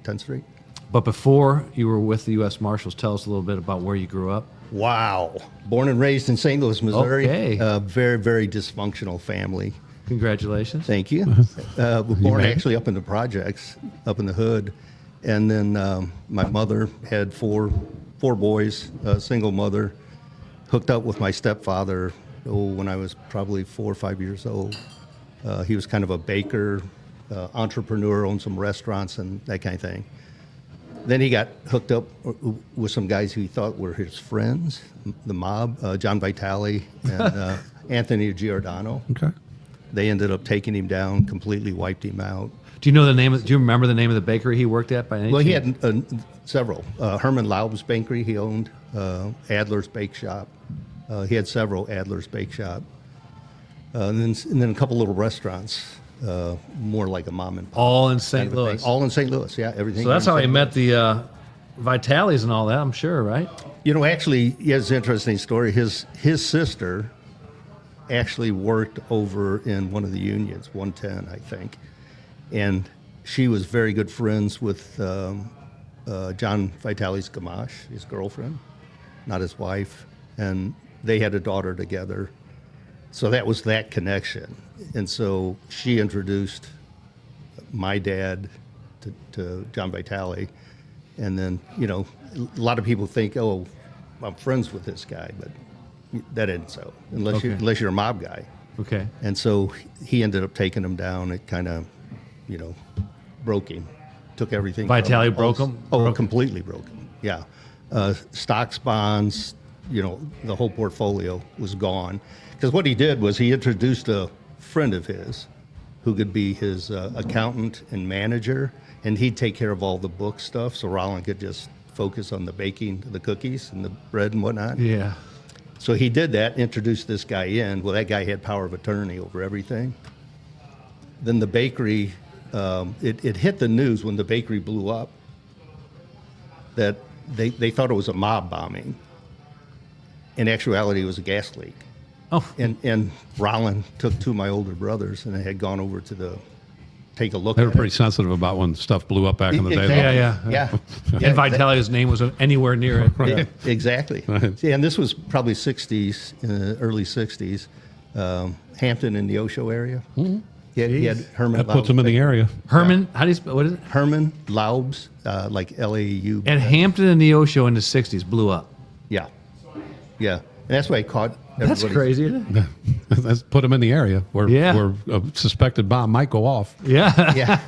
Speaker 7: 10th Street.
Speaker 1: But before you were with the U.S. Marshals, tell us a little bit about where you grew up.
Speaker 7: Wow. Born and raised in St. Louis, Missouri.
Speaker 1: Okay.
Speaker 7: Very, very dysfunctional family.
Speaker 1: Congratulations.
Speaker 7: Thank you. Born actually up in the projects, up in the hood. And then my mother had four boys, a single mother, hooked up with my stepfather when I was probably 4 or 5 years old. He was kind of a baker, entrepreneur, owned some restaurants and that kind of thing. Then he got hooked up with some guys who he thought were his friends, the mob, John Vitale and Anthony Giordano.
Speaker 2: Okay.
Speaker 7: They ended up taking him down, completely wiped him out.
Speaker 1: Do you remember the name of the bakery he worked at by any
Speaker 7: Well, he
Speaker 1: chance?
Speaker 7: had several. Herman Laub's Bakery he owned, Adler's Bake Shop. He had several Adler's Bake Shop. And then a couple little restaurants, more like a mom and pop.
Speaker 1: All in
Speaker 7: kind
Speaker 1: St.
Speaker 7: of a thing.
Speaker 1: Louis.
Speaker 7: All in St. Louis, yeah, everything.
Speaker 1: So that's
Speaker 7: in
Speaker 1: how he
Speaker 7: St.
Speaker 1: met the Vitales and all that, I'm sure, right?
Speaker 7: You know, actually, yeah, it's an interesting story. His sister actually worked over in one of the unions, 110, I think. And she was very good friends with John Vitale's Gamache, his girlfriend, not his wife, and they had a daughter together. So that was that connection. And so she introduced my dad to John Vitale. And then, a lot of people think, oh, I'm friends with this guy, but that isn't so, unless you're a mob guy.
Speaker 8: Okay.
Speaker 7: And so he ended up taking him down. It kind of, broke him, took everything.
Speaker 8: Vitale broke him?
Speaker 7: Oh, completely broke him. Yeah. Stocks, bonds, the whole portfolio was gone. Because what he did was he introduced a friend of his who could be his accountant and manager, and he'd take care of all the book stuff so Roland could just focus on the baking, the cookies and the bread and whatnot.
Speaker 8: Yeah.
Speaker 7: So he did that, introduced this guy in. Well, that guy had power of attorney over everything. Then the bakery, it hit the news when the bakery blew up that they thought it was a mob bombing. In actuality, it was a gas leak.
Speaker 8: Oh.
Speaker 7: And Roland took two of my older brothers, and they had gone over to take a look
Speaker 2: They
Speaker 7: at
Speaker 2: were pretty sensitive about when stuff blew up back in the day.
Speaker 7: Exactly.
Speaker 8: Yeah.
Speaker 7: Yeah.
Speaker 8: And Vitale's name was anywhere near it.
Speaker 7: Yeah, exactly. Yeah, and this was probably 60s, early 60s, Hampton in the Osho area.
Speaker 2: Mm-hmm.
Speaker 7: He had Herman
Speaker 2: That puts them in the area.
Speaker 8: Herman, how do you spell, what is it?
Speaker 7: Herman Laubs, like L-A-U.
Speaker 8: And Hampton and Neosho in the 60s blew up.
Speaker 7: Yeah. Yeah. And that's why I caught
Speaker 8: That's
Speaker 7: everybody.
Speaker 8: crazy, isn't it?
Speaker 2: Let's put them in the area where a suspected bomb might go off.
Speaker 8: Yeah.
Speaker 7: Yeah.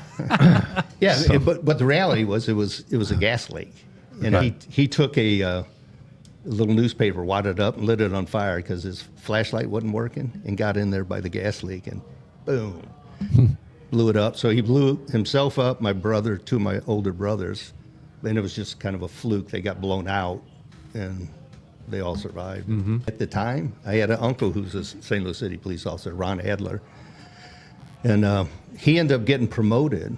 Speaker 7: Yeah. But the reality was it was a gas leak. And
Speaker 2: Right.
Speaker 7: he took a little newspaper, wadded it up, and lit it on fire because his flashlight wasn't working, and got in there by the gas leak, and boom, blew it up. So he blew himself up, my brother, two of my older brothers, and it was just kind of a fluke. They got blown out, and they all survived.
Speaker 8: Mm-hmm.
Speaker 7: At the time, I had an uncle who's a St. Louis City police officer, Ron Adler, and he ended up getting promoted.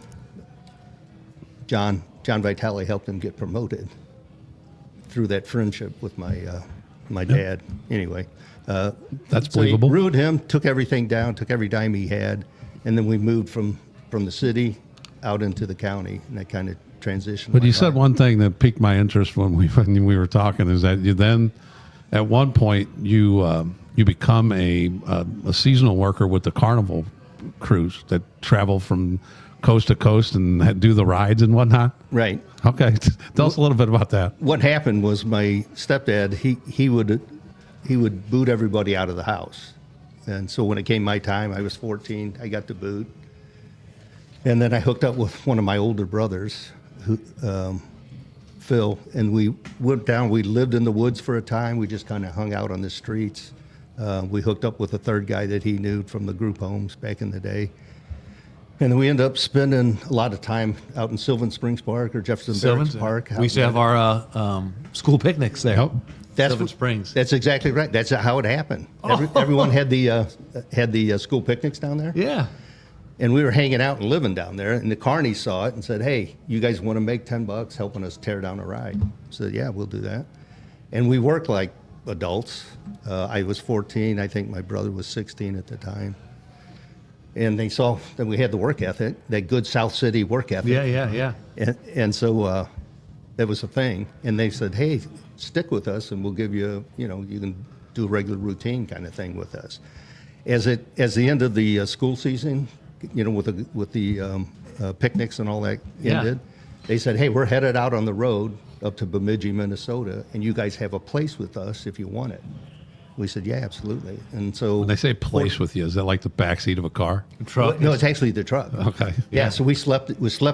Speaker 7: John Vitale helped him get promoted through that friendship with my dad. Anyway,
Speaker 2: That's
Speaker 7: so he
Speaker 2: believable.
Speaker 7: ruined him, took everything down, took every dime he had, and then we moved from the city out into the county, and that kind of transition.
Speaker 2: But you
Speaker 7: my
Speaker 2: said
Speaker 7: life.
Speaker 2: one thing that piqued my interest when we were talking is that you then, at one point, you become a seasonal worker with the carnival crews that travel from coast to coast and do the rides and whatnot.
Speaker 7: Right.
Speaker 2: Okay, tell us a little bit about that.
Speaker 7: What happened was my stepdad, he would boot everybody out of the house. And so when it came my time, I was 14, I got to boot. And then I hooked up with one of my older brothers, who, Phil, and we went down, we lived in the woods for a time. We just kind of hung out on the streets. We hooked up with a third guy that he knew from the group homes back in the day. And we ended up spending a lot of time out in Sylvan Springs Park or Jefferson Barracks Park.
Speaker 8: We used to have our school picnics there.
Speaker 2: Yep.
Speaker 8: Sylvan Springs.
Speaker 7: That's exactly right. That's how it happened. Everyone had the school picnics down there.
Speaker 8: Yeah.
Speaker 7: And we were hanging out and living down there, and the carnies saw it and said, "Hey, you guys want to make $10 helping us tear down a ride?" I said, "Yeah, we'll do that." And we worked like adults. I was 14. I think my brother was 16 at the time. And they saw that we had the work ethic, that good South City work ethic.
Speaker 8: Yeah.
Speaker 7: And so that was a thing. And they said, "Hey, stick with us, and we'll give you, you can do a regular routine kind of thing with us." As the end of the school season, with the picnics and all that ended, they said, "Hey, we're headed out on the road up to Bemidji, Minnesota, and you guys have a place with us if you want it." We said, "Yeah, absolutely." And so
Speaker 2: When they say place with you, is that like the backseat of a car?
Speaker 8: Truck.
Speaker 7: no, it's actually the truck.
Speaker 2: Okay.
Speaker 7: Yeah, so we slept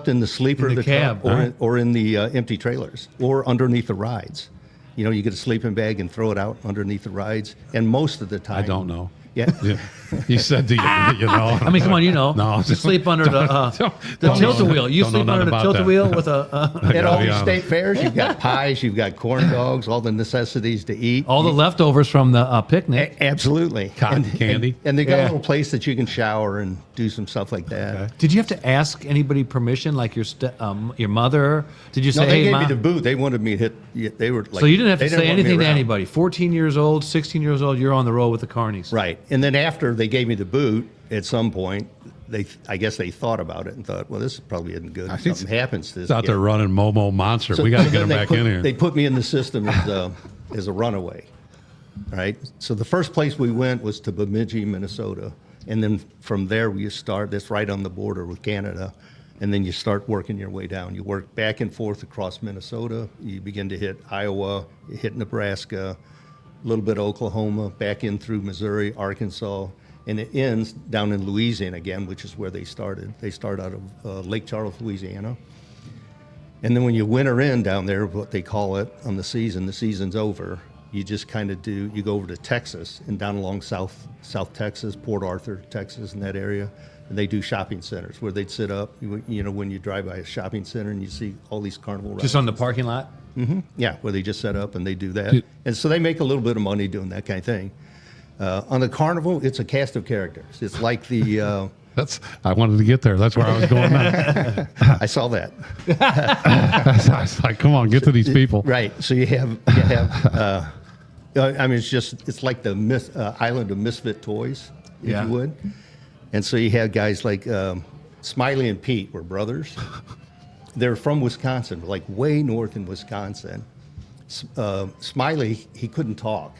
Speaker 7: in the sleeper
Speaker 8: In the
Speaker 7: of the
Speaker 8: cab,
Speaker 7: truck,
Speaker 8: right?
Speaker 7: or in the empty trailers, or underneath the rides. You get a sleeping bag and throw it out underneath the rides. And most of the time,
Speaker 2: I don't know.
Speaker 7: Yeah,
Speaker 2: Yeah. You said,
Speaker 8: I mean, come on,
Speaker 2: No,
Speaker 8: you sleep under the tilt wheel. You
Speaker 2: don't know
Speaker 8: sleep
Speaker 2: nothing
Speaker 8: under the
Speaker 2: about
Speaker 8: tilt
Speaker 2: that.
Speaker 8: wheel with a
Speaker 7: at all
Speaker 2: be
Speaker 7: these
Speaker 2: honest.
Speaker 7: state fairs, you've got pies, you've got corn dogs, all the necessities to eat.
Speaker 8: all the leftovers from the picnic.
Speaker 7: Absolutely,
Speaker 2: Cotton
Speaker 7: And-
Speaker 2: candy.
Speaker 7: and they got
Speaker 8: Yeah.
Speaker 7: a little place that you can shower and do some stuff like that.
Speaker 2: Okay.
Speaker 8: Did you have to ask anybody permission, like your mother? Did you say,
Speaker 7: No, they
Speaker 8: "Hey,
Speaker 7: gave
Speaker 8: Mom"?
Speaker 7: me the boot. They wanted me to hit. Yeah, they were like.
Speaker 8: So you didn't have
Speaker 7: they
Speaker 8: to say
Speaker 7: want me
Speaker 8: anything to
Speaker 7: around.
Speaker 8: anybody. 14 years old, 16 years old, you're on the road with the carnies.
Speaker 7: Right. And then after they gave me the boot, at some point, I guess they thought about it and thought, well, this probably isn't good.
Speaker 2: I think
Speaker 7: Something happens to this
Speaker 2: It's out
Speaker 7: kid.
Speaker 2: there running Momo Monster. We got to get him
Speaker 7: then
Speaker 2: back
Speaker 7: they
Speaker 2: in here.
Speaker 7: They put me in the system as a runaway. Right. So the first place we went was to Bemidji, Minnesota. And then from there, we start, that's right on the border with Canada. And then you start working your way down. You work back and forth across Minnesota. You begin to hit Iowa, you hit Nebraska, a little bit of Oklahoma, back in through Missouri, Arkansas. And it ends down in Louisiana again, which is where they started. They start out of Lake Charles, Louisiana. And then when you winter in down there, what they call it on the season's over. You just kind of you go over to Texas and down along South Texas, Port Arthur, Texas, in that area. And they do shopping centers where they'd sit up, you know, when you drive by a shopping center and you see all these carnival rides.
Speaker 8: Just on the parking lot?
Speaker 7: Yeah, where they just set up and they do that. And so they make a little bit of money doing that kind of thing. On the carnival, it's a cast of characters. It's like the...
Speaker 2: I wanted to get there. That's where I was going now.
Speaker 7: I saw that.
Speaker 2: I was like, come on, get to these people.
Speaker 7: Right. So you have I mean, it's like the island of misfit toys, if
Speaker 8: Yeah.
Speaker 7: you would. And so you had guys like Smiley and Pete were brothers. They're from Wisconsin, like way north in Wisconsin. Smiley, he couldn't talk.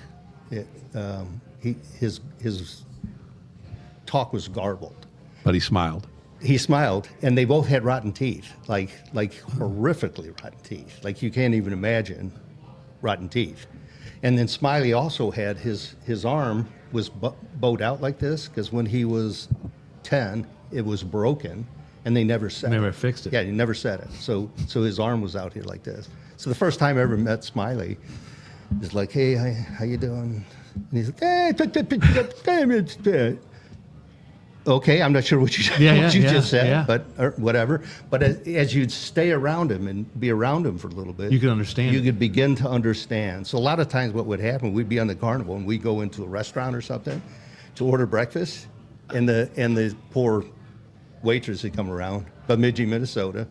Speaker 7: His talk was garbled.
Speaker 2: But he smiled.
Speaker 7: He smiled, and they both had rotten teeth, like horrifically rotten teeth. Like you can't even imagine rotten teeth. And then Smiley also had his arm was bowed out like this because when he was 10, it was broken, and they never set
Speaker 8: Never
Speaker 7: it.
Speaker 8: fixed it.
Speaker 7: Yeah, he never set it. So his arm was out here like this. So the first time I ever met Smiley, he's like, "Hey, how you doing?" And he's like, okay, I'm not sure what you just said, but or whatever. But as you'd stay around him and be around him for a little bit,
Speaker 8: You could understand
Speaker 7: You
Speaker 8: it.
Speaker 7: could begin to understand. So a lot of times, what would happen, we'd be on the carnival and we'd go into a restaurant or something to order breakfast, and the poor waitress would come around, Bemidji, Minnesota,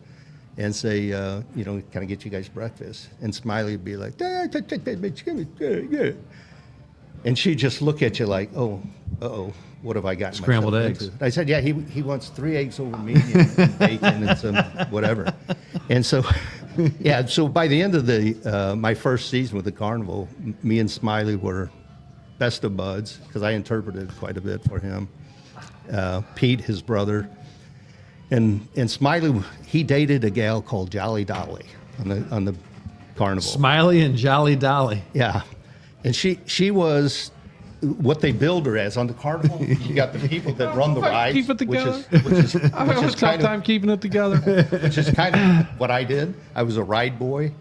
Speaker 7: and say, can I get you guys breakfast? And Smiley would be like, yeah. And she'd just look at you like, oh, uh-oh, what have I gotten
Speaker 8: Scrambled
Speaker 7: myself
Speaker 8: eggs.
Speaker 7: into? I said, yeah, he wants 3 eggs over medium and bacon and some whatever. And so, yeah, so by the end of my first season with the carnival, me and Smiley were best of buds because I interpreted quite a bit for him. Pete, his brother, and Smiley, he dated a gal called Jolly Dolly on the carnival.
Speaker 8: Smiley and Jolly Dolly.
Speaker 7: Yeah, and she was what they billed her as on the carnival. You got the people that run the rides,
Speaker 2: Keep it together.
Speaker 7: which
Speaker 2: I'm having a
Speaker 7: is
Speaker 2: tough
Speaker 7: kind
Speaker 2: time
Speaker 7: of
Speaker 2: keeping it together.
Speaker 7: which is kind of what I did. I was a ride boy,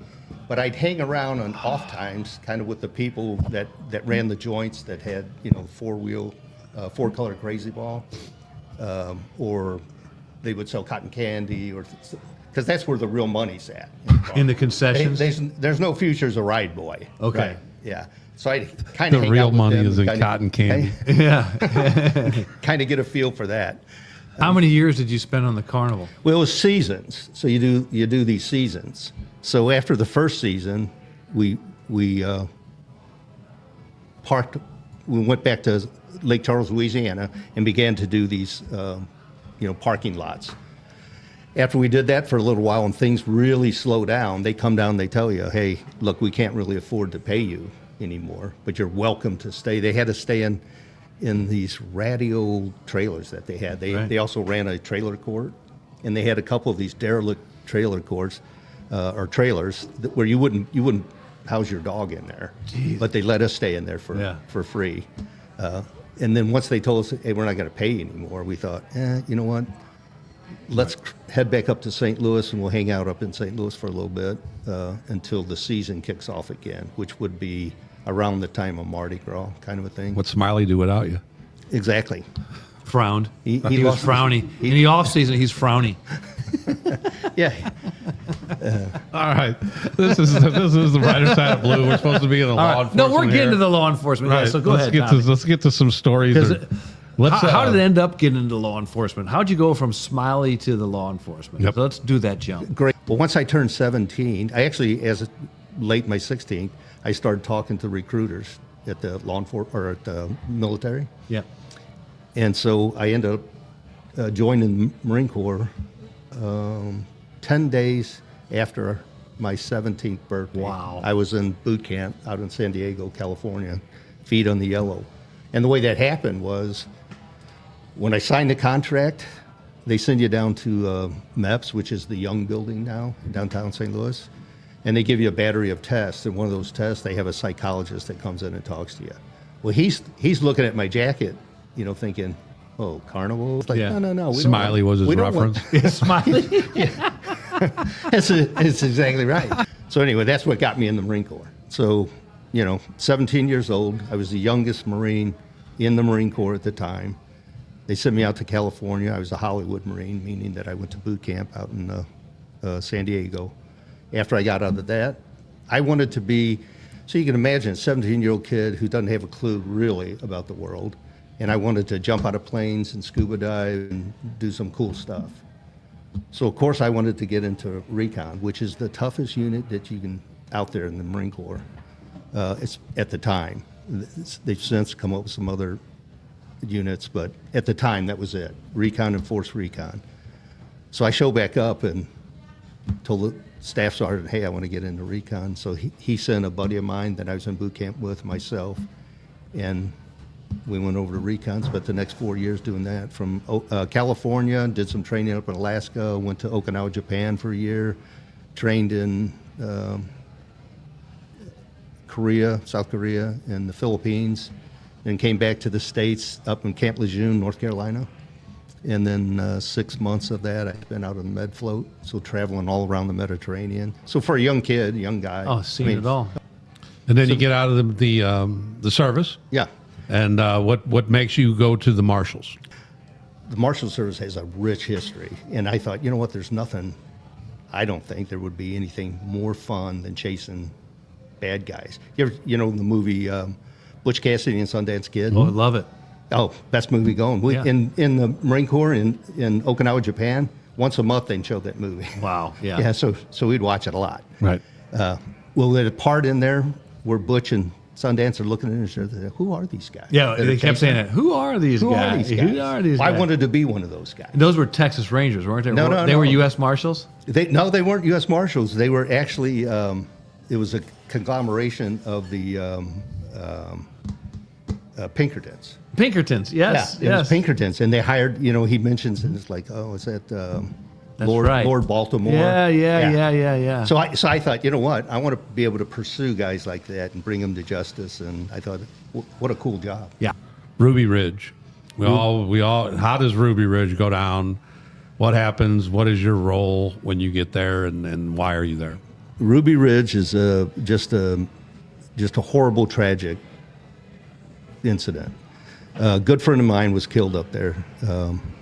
Speaker 7: but I'd hang around on off times, kind of with the people that ran the joints that had 4-color crazy ball, or they would sell cotton candy, or because that's where the real money's at.
Speaker 8: In the concessions?
Speaker 7: There's no future as a ride boy.
Speaker 8: Okay.
Speaker 7: Right? Yeah. So I kind of
Speaker 2: The real money is in cotton candy.
Speaker 8: Yeah.
Speaker 7: Kind of get a feel for that.
Speaker 8: How many years did you spend on the carnival?
Speaker 7: Well, it was seasons. So you do these seasons. So after the first season, we parked. We went back to Lake Charles, Louisiana, and began to do these, parking lots. After we did that for a little while and things really slow down, they come down and they tell you, hey, look, we can't really afford to pay you anymore, but you're welcome to stay. They had to stay in these ratty old trailers that they had. They also ran a trailer court, and they had a couple of these derelict trailer courts or trailers where you wouldn't house your dog in there. Jeez. But they let us stay in there for free. And then once they told us, hey, we're not going to pay you anymore, we thought, you know what? Let's head back up to St. Louis, and we'll hang out up in St. Louis for a little bit until the season kicks off again, which would be around the time of Mardi Gras, kind of a thing.
Speaker 2: What'd Smiley do without you?
Speaker 7: Exactly.
Speaker 8: Frowned. He was
Speaker 7: lost
Speaker 8: frowny. In the off season, he's frowny.
Speaker 7: Yeah.
Speaker 2: All right, this is the brighter side of blue. We're supposed to be in the law enforcement.
Speaker 8: No, we're getting
Speaker 2: here.
Speaker 8: to the law enforcement.
Speaker 2: Right.
Speaker 8: Yeah, so go
Speaker 2: let's
Speaker 8: ahead.
Speaker 2: Get
Speaker 8: Tommy.
Speaker 2: let's get to some stories.
Speaker 8: How did it end up getting into law enforcement? How'd you go from Smiley to the law enforcement?
Speaker 2: Yep.
Speaker 8: So let's do that jump.
Speaker 7: Great. Well, once I turned 17, I actually, as late my 16th, I started talking to recruiters at the law enforcement or at the military.
Speaker 8: Yeah.
Speaker 7: And so I ended up joining the Marine Corps 10 days after my 17th birthday.
Speaker 8: Wow.
Speaker 7: I was in boot camp out in San Diego, California, feet on the yellow. And the way that happened was when I signed the contract, they send you down to MEPS, which is the Young Building now in downtown St. Louis, and they give you a battery of tests. And one of those tests, they have a psychologist that comes in and talks to you. Well, he's looking at my jacket, thinking, oh, carnival? It's like,
Speaker 8: Yeah.
Speaker 7: no.
Speaker 2: Smiley was his reference.
Speaker 8: Smiley.
Speaker 7: It's exactly right. So anyway, that's what got me in the Marine Corps. So, 17 years old. I was the youngest Marine in the Marine Corps at the time. They sent me out to California. I was a Hollywood Marine, meaning that I went to boot camp out in San Diego. After I got out of that, I wanted to be, so you can imagine, a 17-year-old kid who doesn't have a clue really about the world. And I wanted to jump out of planes and scuba dive and do some cool stuff. So, of course, I wanted to get into recon, which is the toughest unit that you can out there in the Marine Corps. It's at the time. They've since come up with some other units, but at the time, that was it. Recon and force recon. So I show back up and told the staff sergeant, hey, I want to get into recon. So he sent a buddy of mine that I was in boot camp with, myself, and we went over to recon, spent the next 4 years doing that. From California, did some training up in Alaska, went to Okinawa, Japan for a year, trained in Korea, South Korea, and the Philippines, then came back to the States up in Camp Lejeune, North Carolina. And then 6 months of that, I've been out on the med float, so traveling all around the Mediterranean. So for a young kid, young guy.
Speaker 8: Oh, seen it all.
Speaker 2: And then you get out of the service.
Speaker 7: Yeah.
Speaker 2: And what makes you go to the Marshals?
Speaker 7: The Marshal Service has a rich history. And I thought, there's nothing, I don't think there would be anything more fun than chasing bad guys. You ever, the movie Butch Cassidy and Sundance Kid?
Speaker 8: Oh, I love it.
Speaker 7: Oh, best movie going.
Speaker 8: Yeah.
Speaker 7: In the Marine Corps in Okinawa, Japan, once a month they showed that movie.
Speaker 8: Wow. Yeah.
Speaker 7: Yeah, so we'd watch it a lot.
Speaker 2: Right.
Speaker 7: Well, there's a part in there where Butch and Sundance are looking at each other. Who are these guys?
Speaker 8: Yeah,
Speaker 7: that are
Speaker 8: they kept
Speaker 7: chasing
Speaker 8: saying that. Who are these
Speaker 7: Who
Speaker 8: guys?
Speaker 7: are these guys?
Speaker 8: Who are these
Speaker 7: I
Speaker 8: guys?
Speaker 7: wanted to be one of those guys.
Speaker 8: Those were Texas Rangers, weren't they?
Speaker 7: No,
Speaker 8: They
Speaker 7: no.
Speaker 8: were U.S. Marshals?
Speaker 7: They weren't U.S. Marshals. They were actually, it was a conglomeration of the Pinkertons.
Speaker 8: Pinkertons, yes.
Speaker 7: Yeah, it
Speaker 8: yes.
Speaker 7: was Pinkertons. And they hired, he mentions, and it's like, oh, is that
Speaker 8: That's
Speaker 7: Lord,
Speaker 8: right.
Speaker 7: Lord Baltimore?
Speaker 8: Yeah.
Speaker 7: So I thought, you know what? I want to be able to pursue guys like that and bring them to justice. And I thought, what a cool job.
Speaker 8: Yeah.
Speaker 2: Ruby Ridge. We all. How does Ruby Ridge go down? What happens? What is your role when you get there, and why are you there?
Speaker 7: Ruby Ridge is just a horrible, tragic incident. A good friend of mine was killed up there,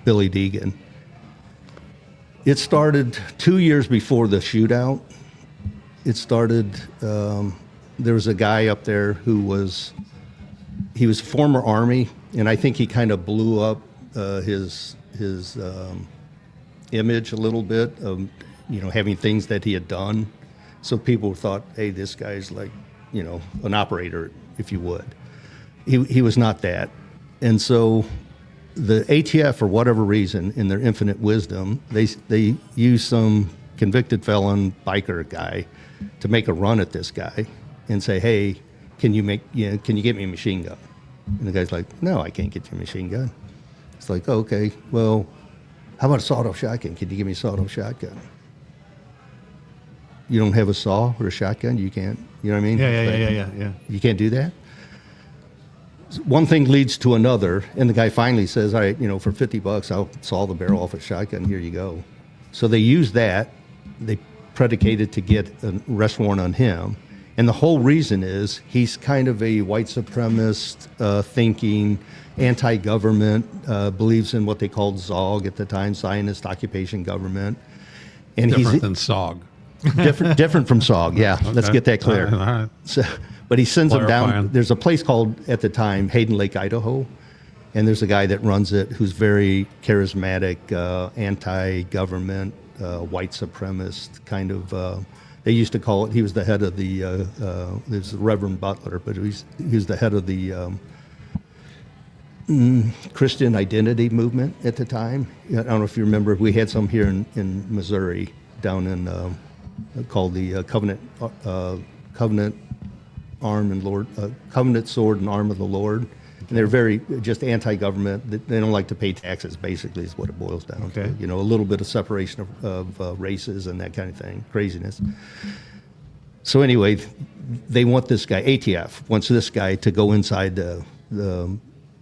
Speaker 7: Billy Deegan. It started 2 years before the shootout. It started. There was a guy up there who was former Army, and I think he kind of blew up his image a little bit of having things that he had done. So people thought, hey, this guy's like an operator, if you would. He was not that. And so the ATF, for whatever reason, in their infinite wisdom, they used some convicted felon biker guy to make a run at this guy and say, hey, can you get me a machine gun? And the guy's like, no, I can't get you a machine gun. It's like, oh, okay, well, how about a sawed-off shotgun? Can you give me a sawed-off shotgun? You don't have a saw or a shotgun? You can't, you know what I mean?
Speaker 8: Yeah.
Speaker 7: You can't do that? One thing leads to another, and the guy finally says, all right, for $50, I'll saw the barrel off a shotgun, here you go. So they used that, they predicated to get an arrest warrant on him, and the whole reason is he's kind of a white supremacist, thinking, anti-government, believes in what they called ZOG at the time, Zionist Occupation Government. And
Speaker 2: Different than SOG.
Speaker 7: different from SOG, yeah, let's get that clear.
Speaker 2: All right.
Speaker 7: So, but he sends them down.
Speaker 2: Clarifying.
Speaker 7: There's a place called, at the time, Hayden Lake, Idaho. And there's a guy that runs it who's very charismatic, anti-government, white supremacist kind of. They used to call it, he was the head of there's the Reverend Butler, but he was the head of the Christian identity movement at the time. I don't know if you remember, we had some here in Missouri, down in called the Covenant Arm and Lord, Covenant Sword and Arm of the Lord. And they're very just anti-government. They don't like to pay taxes, basically, is what it boils down to.
Speaker 8: Okay.
Speaker 7: You know, a little bit of separation of races and that kind of thing, craziness. So anyway, they want this guy, ATF wants this guy to go inside the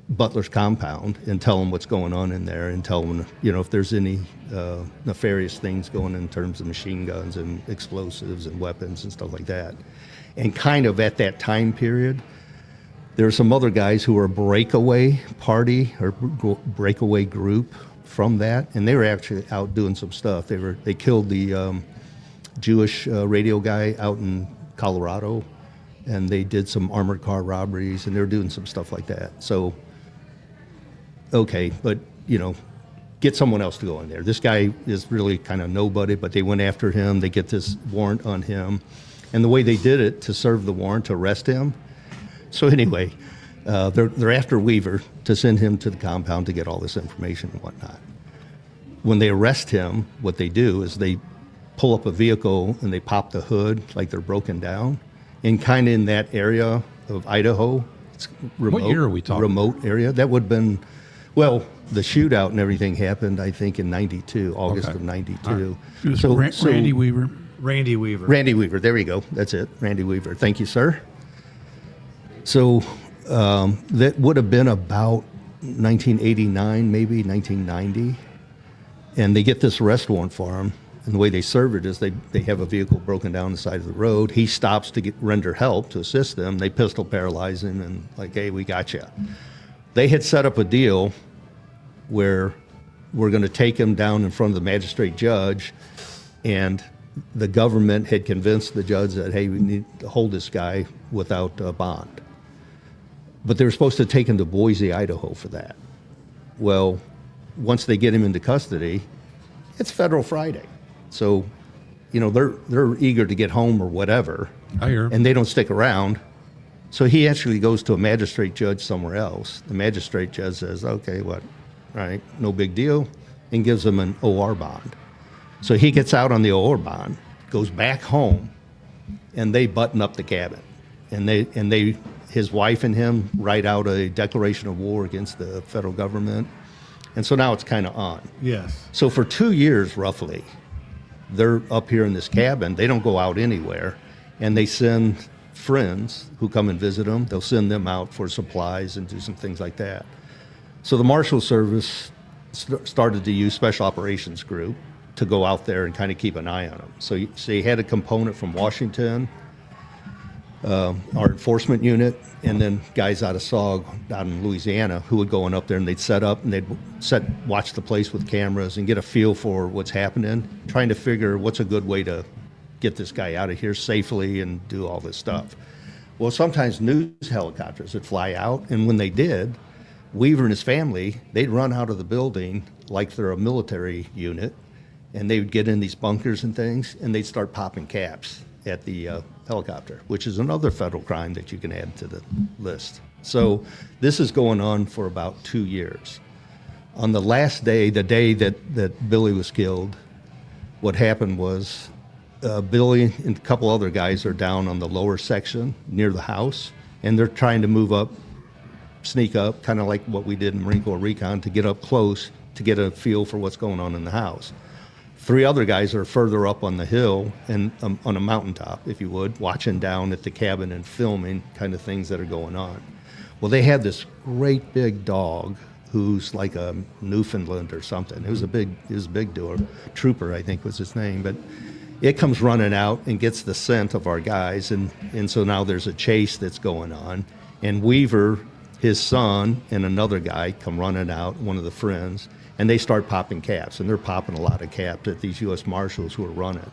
Speaker 7: Butler's compound and tell him what's going on in there, and tell him, you know, if there's any nefarious things going in terms of machine guns and explosives and weapons and stuff like that. And kind of at that time period, there were some other guys who were a breakaway party or breakaway group from that, and they were actually out doing some stuff. They killed the Jewish radio guy out in Colorado, and they did some armored car robberies, and they were doing some stuff like that. So, okay, but you know, get someone else to go in there. This guy is really kind of nobody, but they went after him. They get this warrant on him, and the way they did it to serve the warrant to arrest him. So anyway, they're after Weaver to send him to the compound to get all this information and whatnot. When they arrest him, what they do is they pull up a vehicle and they pop the hood like they're broken down. And kind of in that area of Idaho, it's remote.
Speaker 2: What year are we talking?
Speaker 7: Remote area. That would have been, well, the shootout and everything happened, I think, in 92, August
Speaker 2: Okay.
Speaker 7: of 92.
Speaker 2: All
Speaker 9: It was
Speaker 7: So-
Speaker 9: Randy Weaver.
Speaker 8: Randy Weaver.
Speaker 7: Randy Weaver, there we go. That's it, Randy Weaver. Thank you, sir. So that would have been about 1989, maybe 1990. And they get this arrest warrant for him. And the way they serve it is they have a vehicle broken down the side of the road. He stops to render help to assist them. They pistol paralyze him and like, hey, we got you. They had set up a deal where we're going to take him down in front of the magistrate judge, and the government had convinced the judge that, hey, we need to hold this guy without a bond. But they were supposed to take him to Boise, Idaho for that. Well, once they get him into custody, it's Federal Friday. So, you know, they're eager to get home or whatever.
Speaker 2: I hear.
Speaker 7: And they don't stick around. So he actually goes to a magistrate judge somewhere else. The magistrate judge says, okay, what? All right, no big deal, and gives him an OR bond. So he gets out on the OR bond, goes back home, and they button up the cabin. And his wife and him write out a declaration of war against the federal government. And so now it's kind of on.
Speaker 8: Yes.
Speaker 7: So for 2 years, roughly, they're up here in this cabin. They don't go out anywhere. And they send friends who come and visit them. They'll send them out for supplies and do some things like that. So the Marshal Service started to use Special Operations Group to go out there and kind of keep an eye on them. So you had a component from Washington, our enforcement unit, and then guys out of SAUG out in Louisiana who would go on up there and they'd set up and they'd watch the place with cameras and get a feel for what's happening, trying to figure what's a good way to get this guy out of here safely and do all this stuff. Well, sometimes news helicopters would fly out, and when they did, Weaver and his family, they'd run out of the building like they're a military unit, and they would get in these bunkers and things, and they'd start popping caps at the helicopter, which is another federal crime that you can add to the list. So this is going on for about 2 years. On the last day, the day that Billy was killed, what happened was Billy and a couple other guys are down on the lower section near the house, and they're trying to move up, sneak up, kind of like what we did in Marine Corps Recon, to get up close to get a feel for what's going on in the house. 3 other guys are further up on the hill and on a mountaintop, if you would, watching down at the cabin and filming kind of things that are going on. Well, they had this great big dog who's like a Newfoundland or something. It was a big dog. Trooper, I think was his name, but it comes running out and gets the scent of our guys, and so now there's a chase that's going on, and Weaver, his son, and another guy come running out, one of the friends, and they start popping caps, and they're popping a lot of caps at these US Marshals who are running.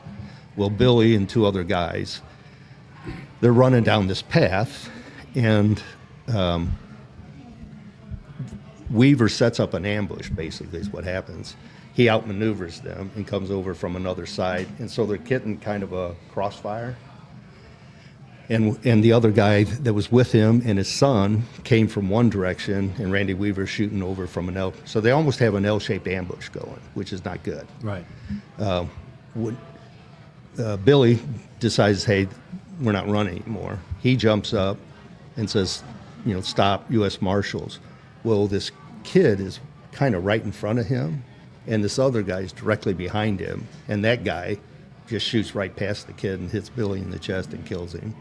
Speaker 7: Well, Billy and 2 other guys, they're running down this path, and Weaver sets up an ambush, basically, is what happens. He outmaneuvers them and comes over from another side, and so they're getting kind of a crossfire. And the other guy that was with him and his son came from one direction, and Randy Weaver shooting over from an L. So they almost have an L-shaped ambush going, which is not good.
Speaker 8: Right.
Speaker 7: Billy decides, hey, we're not running anymore. He jumps up and says, stop, US Marshals. Well, this kid is kind of right in front of him, and this other guy is directly behind him, and that guy just shoots right past the kid and hits Billy in the chest and kills him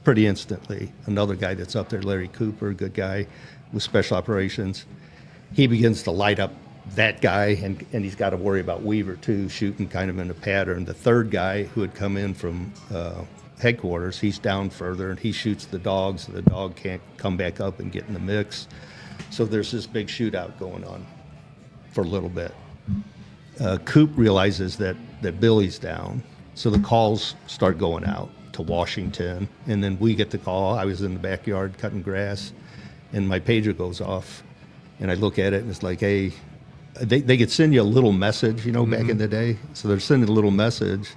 Speaker 7: pretty instantly. Another guy that's up there, Larry Cooper, good guy with special operations, he begins to light up that guy, and he's got to worry about Weaver too, shooting kind of in a pattern. The third guy who had come in from headquarters, he's down further, and he shoots the dog, so the dog can't come back up and get in the mix. So there's this big shootout going on for a little bit. Coop realizes that Billy's down, so the calls start going out to Washington, and then we get the call. I was in the backyard cutting grass, and my pager goes off, and I look at it, and it's like, hey, they could send you a little message, back in the day. So they're sending a little message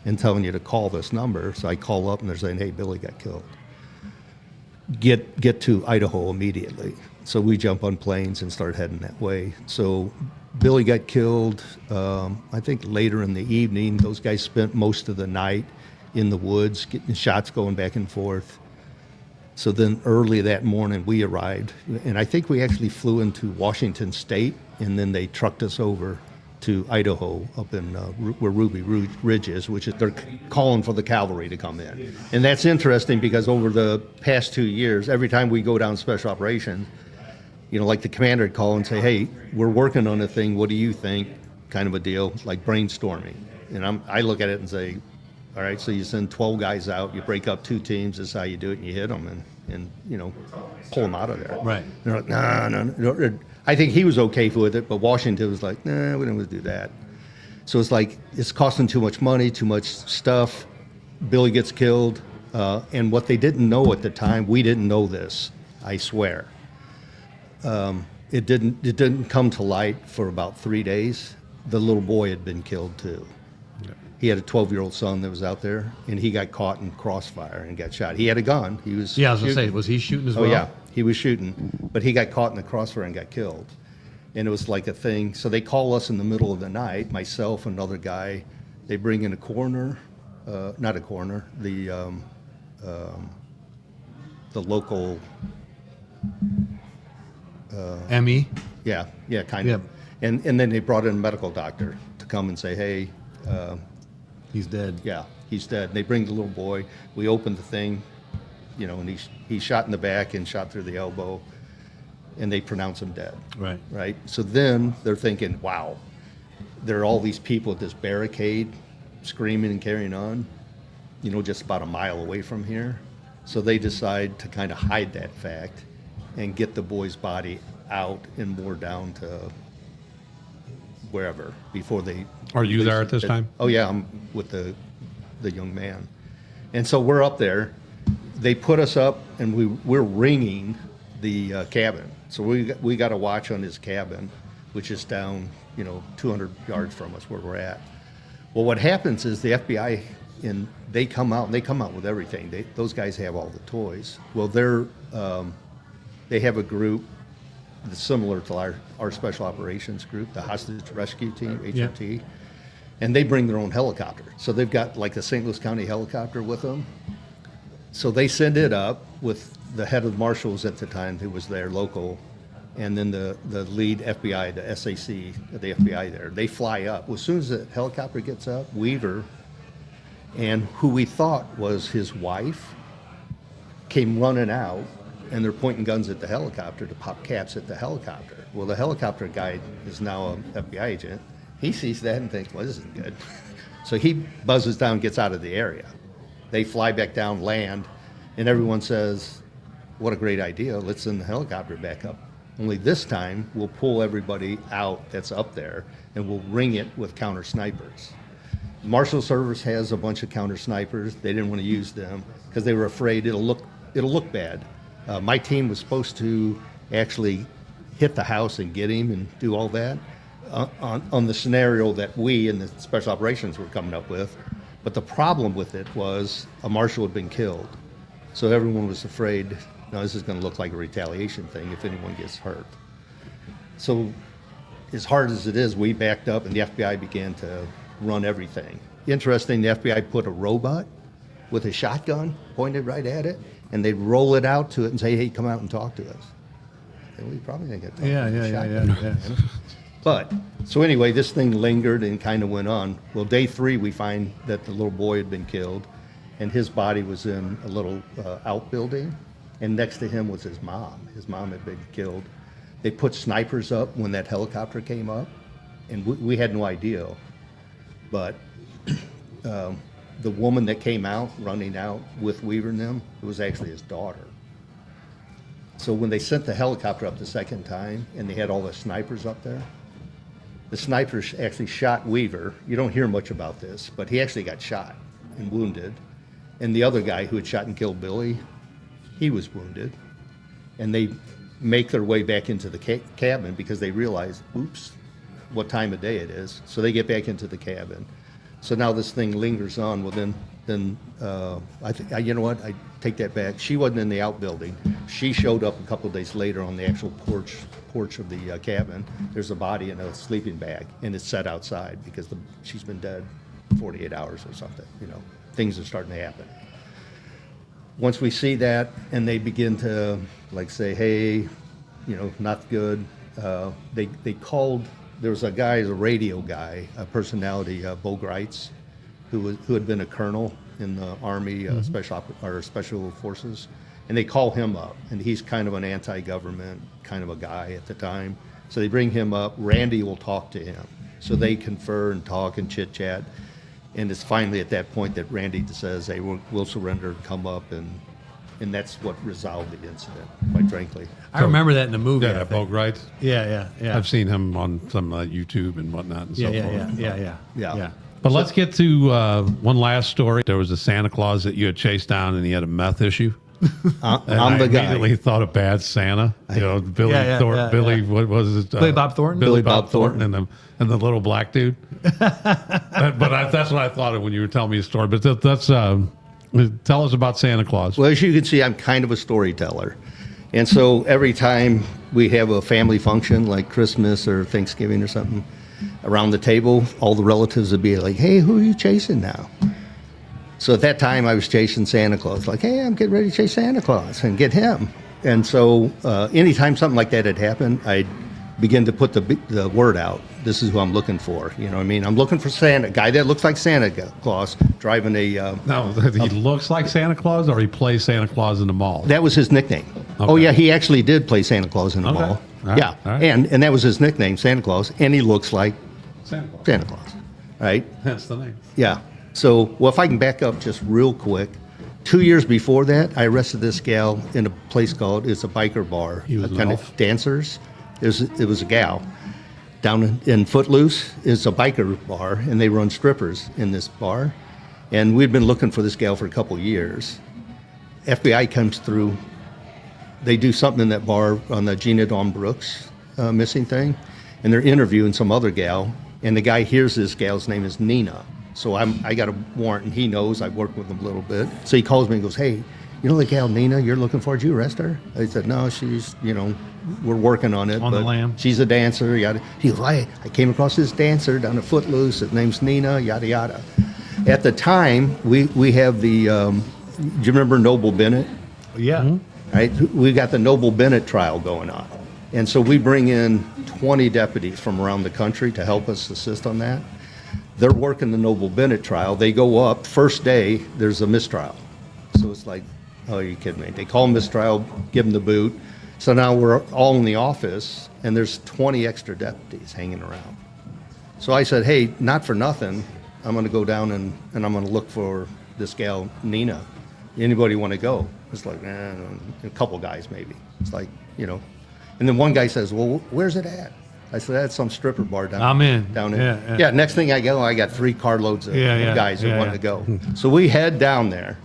Speaker 7: and telling you to call this number. So I call up, and they're saying, hey, Billy got killed. Get to Idaho immediately. So we jump on planes and start heading that way. So Billy got killed, I think later in the evening. Those guys spent most of the night in the woods, getting shots going back and forth. So then early that morning we arrived, and I think we actually flew into Washington State, and then they trucked us over to Idaho up in where Ruby Ridge is, which is they're calling for the cavalry to come in. And that's interesting because over the past 2 years, every time we go down special operations, like the commander would call and say, hey, we're working on a thing, what do you think? Kind of a deal, like brainstorming. And I look at it and say, all right, so you send 12 guys out, you break up 2 teams, this is how you do it, and you hit them and pull them out of there.
Speaker 8: Right.
Speaker 7: They're like, no. I think he was okay with it, but Washington was like, nah, we don't want to do that. So it's like, it's costing too much money, too much stuff. Billy gets killed. And what they didn't know at the time, we didn't know this, I swear. It didn't come to light for about 3 days. The little boy had been killed too. Yeah. He had a 12-year-old son that was out there, and he got caught in crossfire and got shot. He had a gun. He was
Speaker 8: I was going to say, was he shooting as well?
Speaker 7: Oh yeah, he was shooting, but he got caught in the crossfire and got killed. And it was like a thing. So they call us in the middle of the night, myself, another guy. They bring in a coroner, not a coroner, the local.
Speaker 8: ME?
Speaker 7: Yeah, kind of. And then they brought in a medical doctor to come and say, hey,
Speaker 8: he's dead.
Speaker 7: Yeah, he's dead. And they bring the little boy. We open the thing, and he's shot in the back and shot through the elbow, and they pronounce him dead. Right. So then they're thinking, wow, there are all these people at this barricade screaming and carrying on, just about a mile away from here. So they decide to kind of hide that fact and get the boy's body out and more down to wherever before they.
Speaker 9: Are you there at this time?
Speaker 7: Oh yeah, I'm with the young man, and so we're up there. They put us up, and we're ringing the cabin. So we got a watch on his cabin, which is down 200 yards from us where we're at. Well, what happens is the FBI they come out with everything. Those guys have all the toys. Well, they have a group that's similar to our special operations group, the hostage rescue team, HRT, and they bring their own helicopter. So they've got like the St. Louis County helicopter with them. So they send it up with the head of Marshals at the time who was there, local, and then the lead FBI, the SAC, the FBI there. They fly up. Well, as soon as the helicopter gets up, Weaver, and who we thought was his wife, came running out, and they're pointing guns at the helicopter to pop caps at the helicopter. Well, the helicopter guy is now an FBI agent. He sees that and thinks, well, this isn't good. So he buzzes down, gets out of the area. They fly back down, land, and everyone says, what a great idea. Let's send the helicopter back up. Only this time, we'll pull everybody out that's up there, and we'll ring it with counter snipers. Marshal Service has a bunch of counter snipers. They didn't want to use them because they were afraid it'll look bad. My team was supposed to actually hit the house and get him and do all that on the scenario that we and the special operations were coming up with. But the problem with it was a marshal had been killed. So everyone was afraid, no, this is going to look like a retaliation thing if anyone gets hurt. So as hard as it is, we backed up and the FBI began to run everything. Interesting, the FBI put a robot with a shotgun pointed right at it, and they'd roll it out to it and say, hey, come out and talk to us. And we probably didn't get to talk to the shotgun, you know? But, so anyway, this thing lingered and kind of went on. Well, day 3, we find that the little boy had been killed, and his body was in a little outbuilding, and next to him was his mom. His mom had been killed. They put snipers up when that helicopter came up, and we had no idea. But the woman that came out, running out with Weaver and them, it was actually his daughter. So when they sent the helicopter up the second time, and they had all the snipers up there, the snipers actually shot Weaver. You don't hear much about this, but he actually got shot and wounded. And the other guy who had shot and killed Billy, he was wounded. And they make their way back into the cabin because they realize, oops, what time of day it is. So they get back into the cabin. So now this thing lingers on. Well, then I think, you know what? I take that back. She wasn't in the outbuilding. She showed up a couple of days later on the actual porch of the cabin. There's a body in a sleeping bag, and it's set outside because she's been dead 48 hours or something. You know, things are starting to happen. Once we see that, and they begin to like say, hey, you know, not good. They called. There was a guy, a radio guy, a personality, Bo Greitz, who had been a colonel in the Army Special Forces, and they call him up, and he's kind of an anti-government kind of a guy at the time. So they bring him up. Randy will talk to him. So they confer and talk and chit-chat, and it's finally at that point that Randy says, hey, we'll surrender and come up, and that's what resolved the incident, quite frankly.
Speaker 8: I remember that in the movie.
Speaker 2: Yeah, Bo Greitz.
Speaker 8: Yeah.
Speaker 2: I've seen him on some YouTube and whatnot and so forth.
Speaker 8: Yeah.
Speaker 2: But let's get to one last story. There was a Santa Claus that you had chased down, and he had a meth issue.
Speaker 7: I'm the guy.
Speaker 2: I immediately thought of Bad Santa. You know, Billy Thornton. Billy, what was it?
Speaker 8: Billy Bob Thornton.
Speaker 2: Billy Bob Thornton and the little black dude. That's what I thought of when you were telling me a story. But that's tell us about Santa Claus.
Speaker 7: Well, as you can see, I'm kind of a storyteller. And so every time we have a family function like Christmas or Thanksgiving or something, around the table, all the relatives would be like, hey, who are you chasing now? So at that time, I was chasing Santa Claus. Like, hey, I'm getting ready to chase Santa Claus and get him. And so anytime something like that had happened, I'd begin to put the word out. This is who I'm looking for. You know what I mean? I'm looking for Santa, a guy that looks like Santa Claus driving a...
Speaker 2: No, he looks like Santa Claus, or he plays Santa Claus in the mall?
Speaker 7: That was his nickname.
Speaker 2: Okay.
Speaker 7: Oh, yeah, he actually did play Santa Claus in the mall.
Speaker 2: All right.
Speaker 7: Yeah,
Speaker 2: All right.
Speaker 7: and that was his nickname, Santa Claus, and he looks like Santa Claus, right?
Speaker 2: That's the name.
Speaker 7: Yeah. So, well, if I can back up just real quick, 2 years before that, I arrested this gal in a place called, it's a biker bar,
Speaker 2: He was an
Speaker 7: kind
Speaker 2: elf?
Speaker 7: of dancers. It was a gal. Down in Footloose is a biker bar, and they run strippers in this bar. And we'd been looking for this gal for a couple of years. FBI comes through. They do something in that bar on the Gina Dawn Brooks missing thing, and they're interviewing some other gal, and the guy hears this gal's name is Nina. So I got a warrant, and he knows. I've worked with him a little bit. So he calls me and goes, hey, you know the gal Nina you're looking for? Did you arrest her? I said, no, she's, we're working on it.
Speaker 8: On the
Speaker 7: but
Speaker 8: lam.
Speaker 7: She's a dancer, yada. He goes, I came across this dancer down at Footloose. His name's Nina, yada, yada. At the time, we have the, do you remember Noble Bennett?
Speaker 8: Yeah.
Speaker 7: Mm-hmm. Right? We got the Noble Bennett trial going on. And so we bring in 20 deputies from around the country to help us assist on that. They're working the Noble Bennett trial. They go up, first day, there's a mistrial. So it's like, oh, are you kidding me? They call mistrial, give them the boot. So now we're all in the office, and there's 20 extra deputies hanging around. So I said, hey, not for nothing, I'm going to go down and I'm going to look for this gal, Nina. Anybody want to go? It's like, a couple guys maybe. It's like, And then one guy says, well, where's it at? I said, that's some stripper bar down
Speaker 8: I'm in.
Speaker 7: Down there. Yeah, next thing I go, I got 3 carloads of guys who want to go. So we head down there.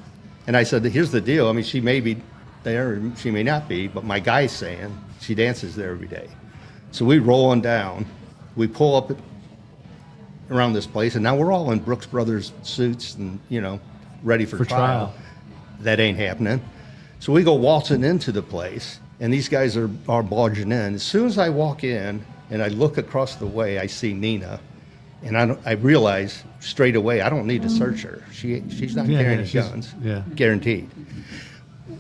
Speaker 7: And I said, here's the deal. I mean, she may be there, or she may not be, but my guy's saying she dances there every day. So we roll on down. We pull up around this place, and now we're all in Brooks Brothers suits and, ready for trial. That ain't happening. So we go waltzing into the place, and these guys are barging in. As soon as I walk in and I look across the way, I see Nina, and I realize straight away I don't need to search her. She's not carrying any guns, guaranteed.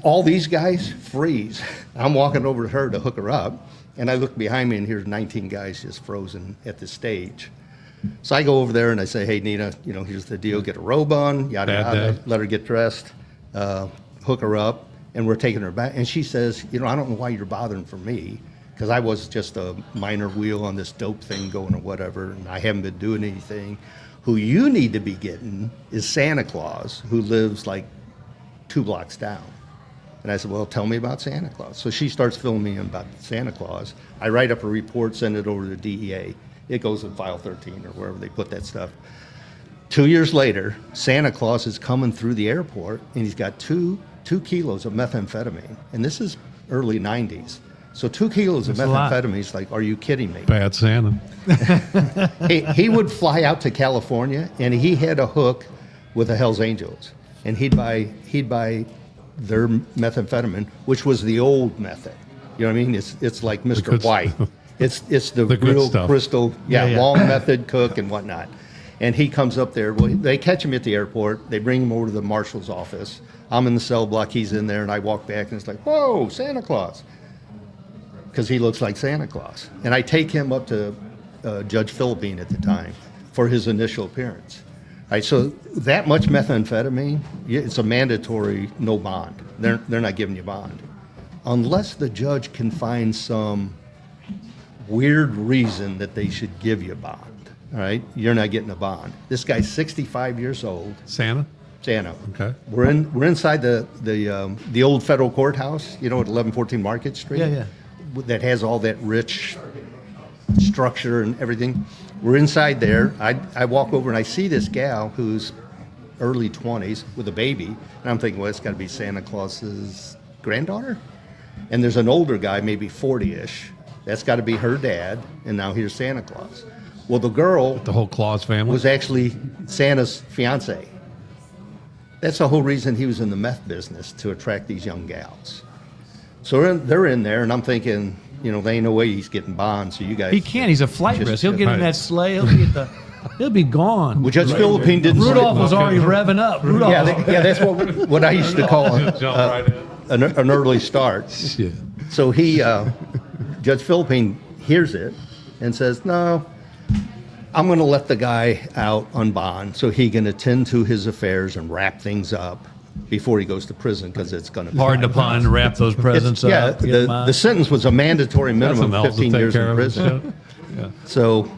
Speaker 7: All these guys freeze. I'm walking over to her to hook her up, and I look behind me, and here's 19 guys just frozen at the stage. So I go over there and I say, hey, Nina, here's the deal. Get a robe on, yada, yada, let her get dressed, hook her up, and we're taking her back. And she says, I don't know why you're bothering for me, because I was just a minor wheel on this dope thing going or whatever, and I haven't been doing anything. Who you need to be getting is Santa Claus, who lives like 2 blocks down. And I said, well, tell me about Santa Claus. So she starts filling me in about Santa Claus. I write up a report, send it over to the DEA. It goes in file 13 or wherever they put that stuff. 2 years later, Santa Claus is coming through the airport, and he's got two kilos of methamphetamine. And this is early 90s. So 2 kilos of methamphetamine is like, are you kidding me?
Speaker 2: Bad Santa.
Speaker 7: He would fly out to California, and he had a hook with the Hells Angels. And he'd buy their methamphetamine, which was the old method. You know what I mean? It's like Mr. White. It's the real
Speaker 2: stuff.
Speaker 7: crystal, long method cook and whatnot. And he comes up there. Well, they catch him at the airport. They bring him over to the marshal's office. I'm in the cell block. He's in there, and I walk back, and it's like, whoa, Santa Claus, because he looks like Santa Claus. And I take him up to Judge Philippine at the time for his initial appearance. All right, so that much methamphetamine, it's a mandatory no bond. They're not giving you bond. Unless the judge can find some weird reason that they should give you a bond, all right? You're not getting a bond. This guy's 65 years old.
Speaker 2: Santa?
Speaker 7: Santa.
Speaker 2: Okay.
Speaker 7: We're inside the old federal courthouse, at 1114 Market Street.
Speaker 8: Yeah.
Speaker 7: That has all that rich structure and everything. We're inside there. I walk over and I see this gal who's early 20s with a baby, and I'm thinking, well, it's got to be Santa Claus's granddaughter. And there's an older guy, maybe 40-ish. That's got to be her dad, and now here's Santa Claus. Well, the girl,
Speaker 2: The whole Claus family?
Speaker 7: was actually Santa's fiance. That's the whole reason he was in the meth business, to attract these young gals. So they're in there, and I'm thinking, there ain't no way he's getting bonds. So you guys,
Speaker 8: He can't. He's a flight
Speaker 7: Just-
Speaker 8: risk. He'll get in
Speaker 2: right.
Speaker 8: that sleigh. He'll be gone.
Speaker 7: well, Judge Philippine didn't.
Speaker 8: Rudolph was already revving up. Rudolph.
Speaker 7: That's what I used to call an early start.
Speaker 2: Yeah.
Speaker 7: So Judge Philippine hears it and says, no, I'm going to let the guy out on bond so he can attend to his affairs and wrap things up before he goes to prison, because it's going to be
Speaker 8: Pardon the pun. Wrap those presents up.
Speaker 7: Yeah,
Speaker 8: get 'em out.
Speaker 7: the sentence was a mandatory minimum of 15 years in prison.
Speaker 2: Yeah.
Speaker 7: So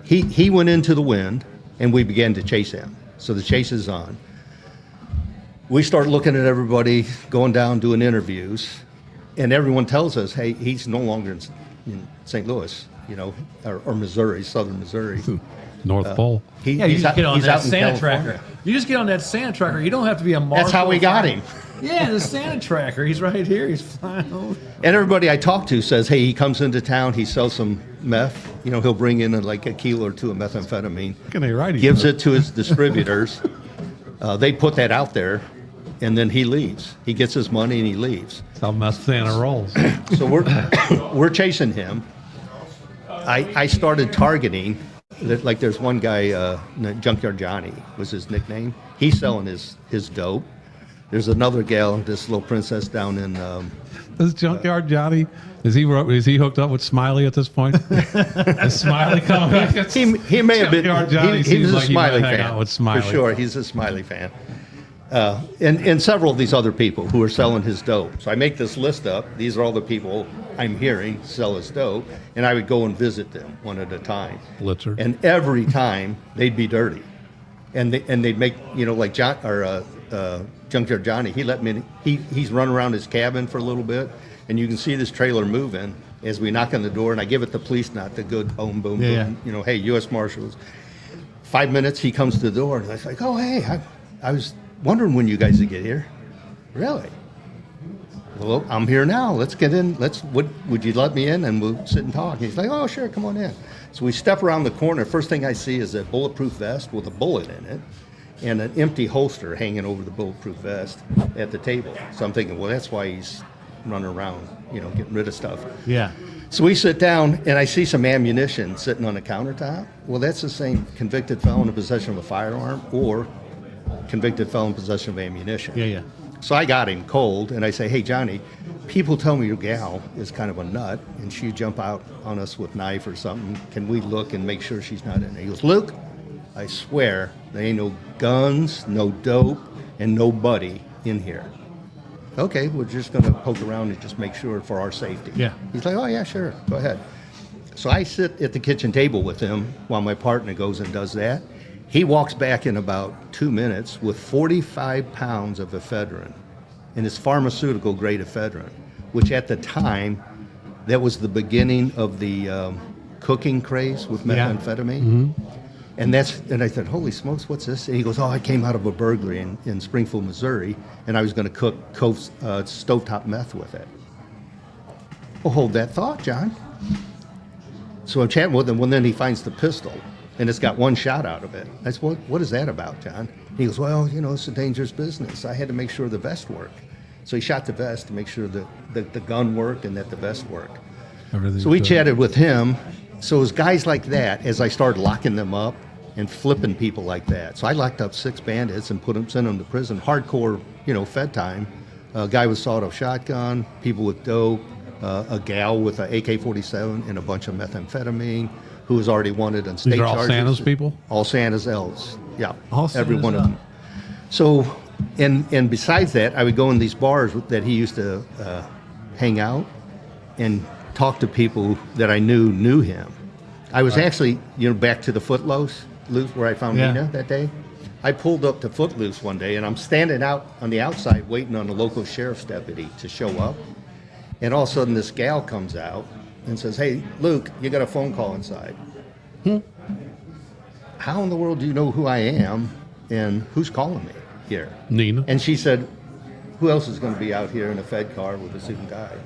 Speaker 7: he went into the wind, and we began to chase him. So the chase is on. We start looking at everybody, going down, doing interviews, and everyone tells us, hey, he's no longer in St. Louis, or Missouri, southern Missouri.
Speaker 2: North Pole.
Speaker 8: Yeah, you
Speaker 7: he's
Speaker 8: just get on
Speaker 7: he's
Speaker 8: that
Speaker 7: out in
Speaker 8: Santa
Speaker 7: California.
Speaker 8: tracker. You just get on that Santa tracker. You don't have to be a marshal.
Speaker 7: That's how we got him.
Speaker 8: Yeah, the Santa tracker. He's right here. He's flying over.
Speaker 7: And everybody I talk to says, hey, he comes into town, he sells some meth, he'll bring in like a kilo or two of methamphetamine, gives it to his distributors. They put that out there, and then he leaves. He gets his money and he leaves.
Speaker 2: That's how Meth Santa rolls.
Speaker 7: So we're chasing him. I started targeting, like there's one guy, Junkyard Johnny was his nickname. He's selling his dope. There's another gal, this little princess down in.
Speaker 2: This Junkyard Johnny, is he hooked up with Smiley at this point? Is Smiley coming back?
Speaker 7: He may have been.
Speaker 2: Junkyard Johnny
Speaker 7: He was
Speaker 2: seems
Speaker 7: a
Speaker 2: like he might
Speaker 7: Smiley
Speaker 2: hang
Speaker 7: fan
Speaker 2: out with Smiley.
Speaker 7: for sure. He's a Smiley fan, and several of these other people who are selling his dope. So I make this list up. These are all the people I'm hearing sell his dope, and I would go and visit them one at a time.
Speaker 2: Blitzer.
Speaker 7: And every time they'd be dirty, and they'd make like John or Junkyard Johnny. He let me. He's run around his cabin for a little bit, and you can see this trailer moving as we knock on the door, and I give it the police knot, the good boom, boom,
Speaker 8: Yeah.
Speaker 7: boom. Hey, U.S. Marshals. 5 minutes, he comes to the door, and I was like, oh, hey, I was wondering when you guys would get here. Really? Well, I'm here now. Let's get in. Would you let me in, and we'll sit and talk? He's like, oh, sure, come on in. So we step around the corner. First thing I see is a bulletproof vest with a bullet in it. and an empty holster hanging over the bulletproof vest at the table. So I'm thinking, well, that's why he's running around, getting rid of stuff.
Speaker 8: Yeah.
Speaker 7: So we sit down, and I see some ammunition sitting on the countertop. Well, that's the same convicted felon in possession of a firearm or convicted felon in possession of ammunition.
Speaker 8: Yeah.
Speaker 7: So I got him cold, and I say, hey, Johnny, people tell me your gal is kind of a nut, and she jump out on us with knife or something. Can we look and make sure she's not in there? He goes, Luke, I swear there ain't no guns, no dope, and nobody in here. Okay, we're just going to poke around and just make sure for our safety.
Speaker 8: Yeah.
Speaker 7: He's like, oh, yeah, sure, go ahead. So I sit at the kitchen table with him while my partner goes and does that. He walks back in about 2 minutes with 45 pounds of ephedrine, and it's pharmaceutical grade ephedrine, which at the time, that was the beginning of the cooking craze with methamphetamine.
Speaker 8: Mm-hmm.
Speaker 7: And I said, holy smokes, what's this? And he goes, oh, I came out of a burglary in Springfield, Missouri, and I was going to cook stovetop meth with it. Well, hold that thought, John. So I'm chatting with him, well, then he finds the pistol, and it's got one shot out of it. I said, what is that about, John? He goes, well, it's a dangerous business. I had to make sure the vest worked. So he shot the vest to make sure that the gun worked and that the vest worked. So we chatted with him. So it was guys like that, as I started locking them up and flipping people like that. So I locked up 6 bandits and sent them to prison. Hardcore, fed time. A guy with sawed-off shotgun, people with dope, a gal with an AK-47 and a bunch of methamphetamine who was already wanted on state
Speaker 2: These are
Speaker 7: charges.
Speaker 2: all Santa's people?
Speaker 7: All Santa's elves. Yeah,
Speaker 8: All
Speaker 7: every
Speaker 8: Santa's
Speaker 7: one of them. So, and besides that, I would go in these bars that he used to hang out and talk to people that I knew him. I was actually, back to the Footloose where I found Nina that day. I pulled up to Footloose one day, and I'm standing out on the outside waiting on the local sheriff's deputy to show up. And all of a sudden, this gal comes out and says, hey, Luke, you got a phone call inside. How in the world do you know who I am and who's calling me here?
Speaker 2: Nina.
Speaker 7: And she said, who else is going to be out here in a Fed car with a suit and tie?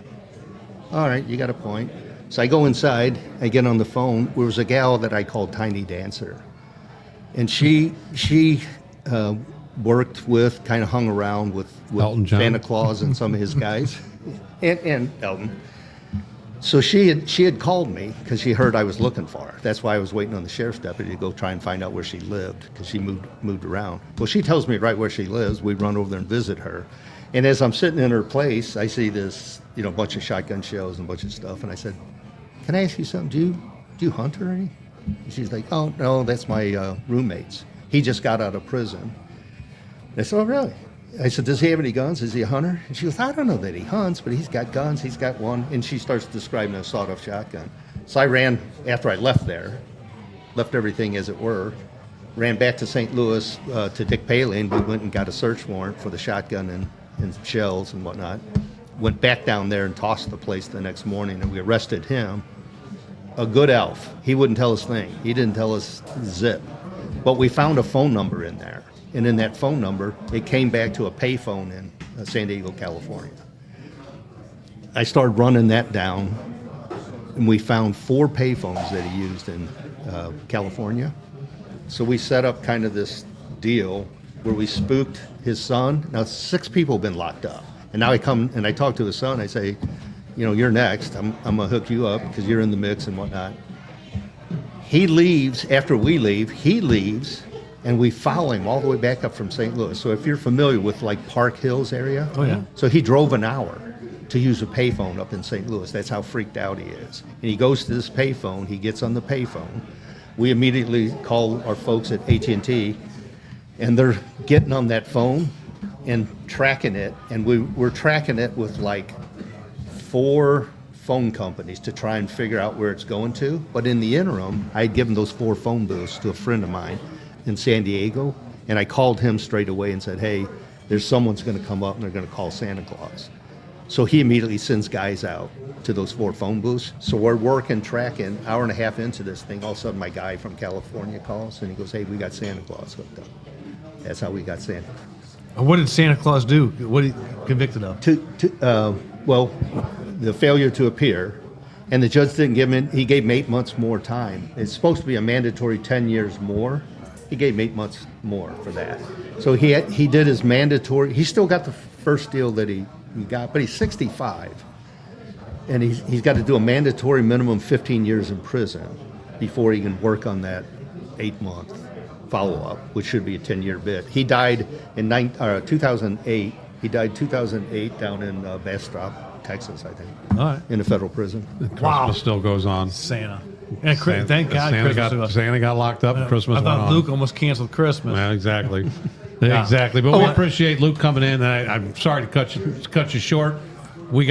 Speaker 7: All right, you got a point. So I go inside, I get on the phone. There was a gal that I called Tiny Dancer. And she worked with, kind of hung around with
Speaker 2: Elton John.
Speaker 7: Santa Claus and some of his guys, and Elton. So she had called me because she heard I was looking for her. That's why I was waiting on the sheriff's deputy to go try and find out where she lived, because she moved around. Well, she tells me right where she lives. We run over there and visit her. And as I'm sitting in her place, I see this, bunch of shotgun shells and a bunch of stuff. And I said, can I ask you something? Do you hunt or anything? And she's like, oh, no, that's my roommate's. He just got out of prison. I said, oh, really? I said, does he have any guns? Is he a hunter? And she goes, I don't know that he hunts, but he's got guns. He's got one. And she starts describing a sawed-off shotgun. So I ran, after I left everything as it were, ran back to St. Louis to Dick Paley, and we went and got a search warrant for the shotgun and shells and whatnot. Went back down there and tossed the place the next morning, and we arrested him. A good elf. He wouldn't tell us thing. He didn't tell us zip. But we found a phone number in there. And in that phone number, it came back to a payphone in San Diego, California. I started running that down, and we found 4 payphones that he used in California. So we set up kind of this deal where we spooked his son. Now 6 people have been locked up. And now I come and I talk to his son. I say, you're next. I'm going to hook you up because you're in the mix and whatnot. He leaves. After we leave, he leaves, and we follow him all the way back up from St. Louis. So if you're familiar with like Park Hills area.
Speaker 8: Oh, yeah.
Speaker 7: So he drove an hour to use a payphone up in St. Louis. That's how freaked out he is. And he goes to this payphone. He gets on the payphone. We immediately call our folks at AT&T, and they're getting on that phone and tracking it. And we're tracking it with like 4 phone companies to try and figure out where it's going to. But in the interim, I had given those 4 phone booths to a friend of mine in San Diego, and I called him straight away and said, hey, there's someone's going to come up and they're going to call Santa Claus. So he immediately sends guys out to those 4 phone booths. So we're working, tracking, hour and a half into this thing. All of a sudden, my guy from California calls, and he goes, hey, we got Santa Claus hooked up. That's how we got Santa.
Speaker 8: What did Santa Claus do? What did he convicted of?
Speaker 7: Well, the failure to appear, and the judge didn't give him, he gave him 8 months more time. It's supposed to be a mandatory 10 years more, He gave him 8 months more for that. So he did his mandatory. He still got the first deal that he got, but he's 65, and he's got to do a mandatory minimum 15 years in prison before he can work on that 8-month follow-up, which should be a 10-year bid. He died in 2008. He died 2008 down in Bastrop, Texas, I think,
Speaker 8: All right.
Speaker 7: in a federal prison.
Speaker 2: Christmas still goes on.
Speaker 8: Santa. And thank God
Speaker 2: Santa got locked up and Christmas
Speaker 8: I
Speaker 2: went
Speaker 8: thought
Speaker 2: on.
Speaker 8: Luke almost canceled Christmas.
Speaker 2: Yeah, exactly. Exactly. But we appreciate Luke coming in. I'm sorry to cut you short. We're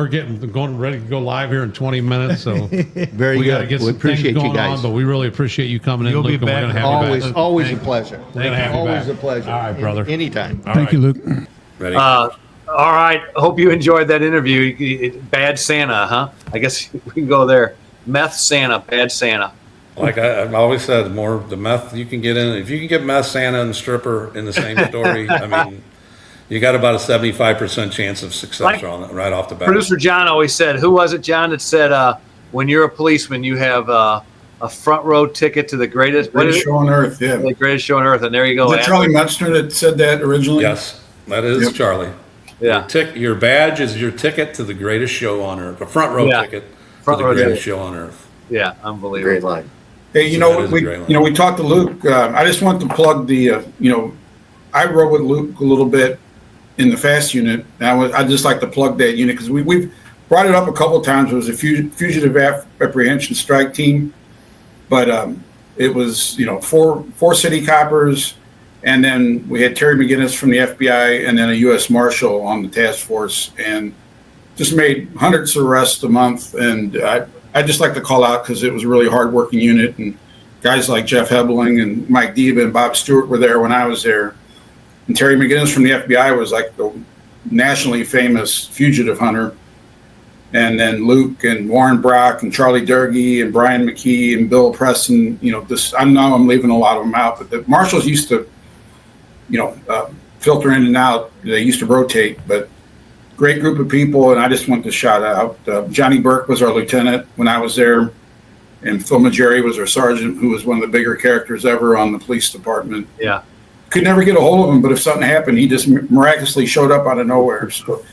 Speaker 2: going ready to go live here in 20 minutes. So
Speaker 7: Very
Speaker 2: we got to
Speaker 7: good.
Speaker 2: get
Speaker 7: We
Speaker 2: some
Speaker 7: appreciate
Speaker 2: things
Speaker 7: you
Speaker 2: going
Speaker 7: guys.
Speaker 2: on. But we really appreciate you coming
Speaker 8: You'll
Speaker 2: in,
Speaker 8: be
Speaker 2: Luke. And we're
Speaker 8: back.
Speaker 2: going to have you back.
Speaker 7: Always a pleasure.
Speaker 2: We're gonna have you
Speaker 7: Always
Speaker 2: back.
Speaker 7: a pleasure.
Speaker 2: All right, brother.
Speaker 7: Anytime.
Speaker 2: Thank you,
Speaker 4: Luke.
Speaker 2: Ready?
Speaker 1: All right. Hope you enjoyed that interview. Bad Santa, huh? I guess we can go there. Meth Santa, Bad Santa.
Speaker 2: Like I've always said, more the meth you can get in. If you can get meth Santa and stripper in the same story, I mean, you got about a 75% chance of success right off the bat.
Speaker 1: Producer John always said, who was it, John, that said, when you're a policeman, you have a front row ticket to the greatest
Speaker 4: Show on earth, yeah.
Speaker 1: The greatest show on earth. And there you go.
Speaker 4: Was it Charlie Metzner that said that originally?
Speaker 2: Yes, that is
Speaker 4: Yep.
Speaker 2: Charlie.
Speaker 1: Yeah.
Speaker 2: Your badge is your ticket to the greatest show on earth. A front row ticket
Speaker 1: Front
Speaker 2: to the
Speaker 1: row
Speaker 2: greatest
Speaker 1: ticket.
Speaker 2: show on earth.
Speaker 1: Yeah, unbelievable.
Speaker 3: Great line.
Speaker 4: Hey,
Speaker 2: So that is a great line.
Speaker 4: we talked to Luke. I just want to plug the, I rode with Luke a little bit in the fast unit. And I'd just like to plug that unit because we've brought it up a couple of times. It was a fugitive apprehension strike team, but it was, four city coppers, and then we had Terry McGinnis from the FBI, and then a US Marshal on the task force, and just made hundreds of arrests a month. And I'd just like to call out because it was a really hard-working unit, and guys like Jeff Hebling and Mike Dieba and Bob Stewart were there when I was there. And Terry McGinnis from the FBI was like the nationally famous fugitive hunter. And then Luke and Warren Brock and Charlie Durkee and Brian McKee and Bill Preston, I know I'm leaving a lot of them out, but the Marshals used to, filter in and out. They used to rotate, but great group of people. And I just want to shout out Johnny Burke was our lieutenant when I was there, and Phil Majeri was our sergeant, who was one of the bigger characters ever on the police department.
Speaker 1: Yeah.
Speaker 4: Could never get a hold of him, but if something happened, he just miraculously showed up out of nowhere. So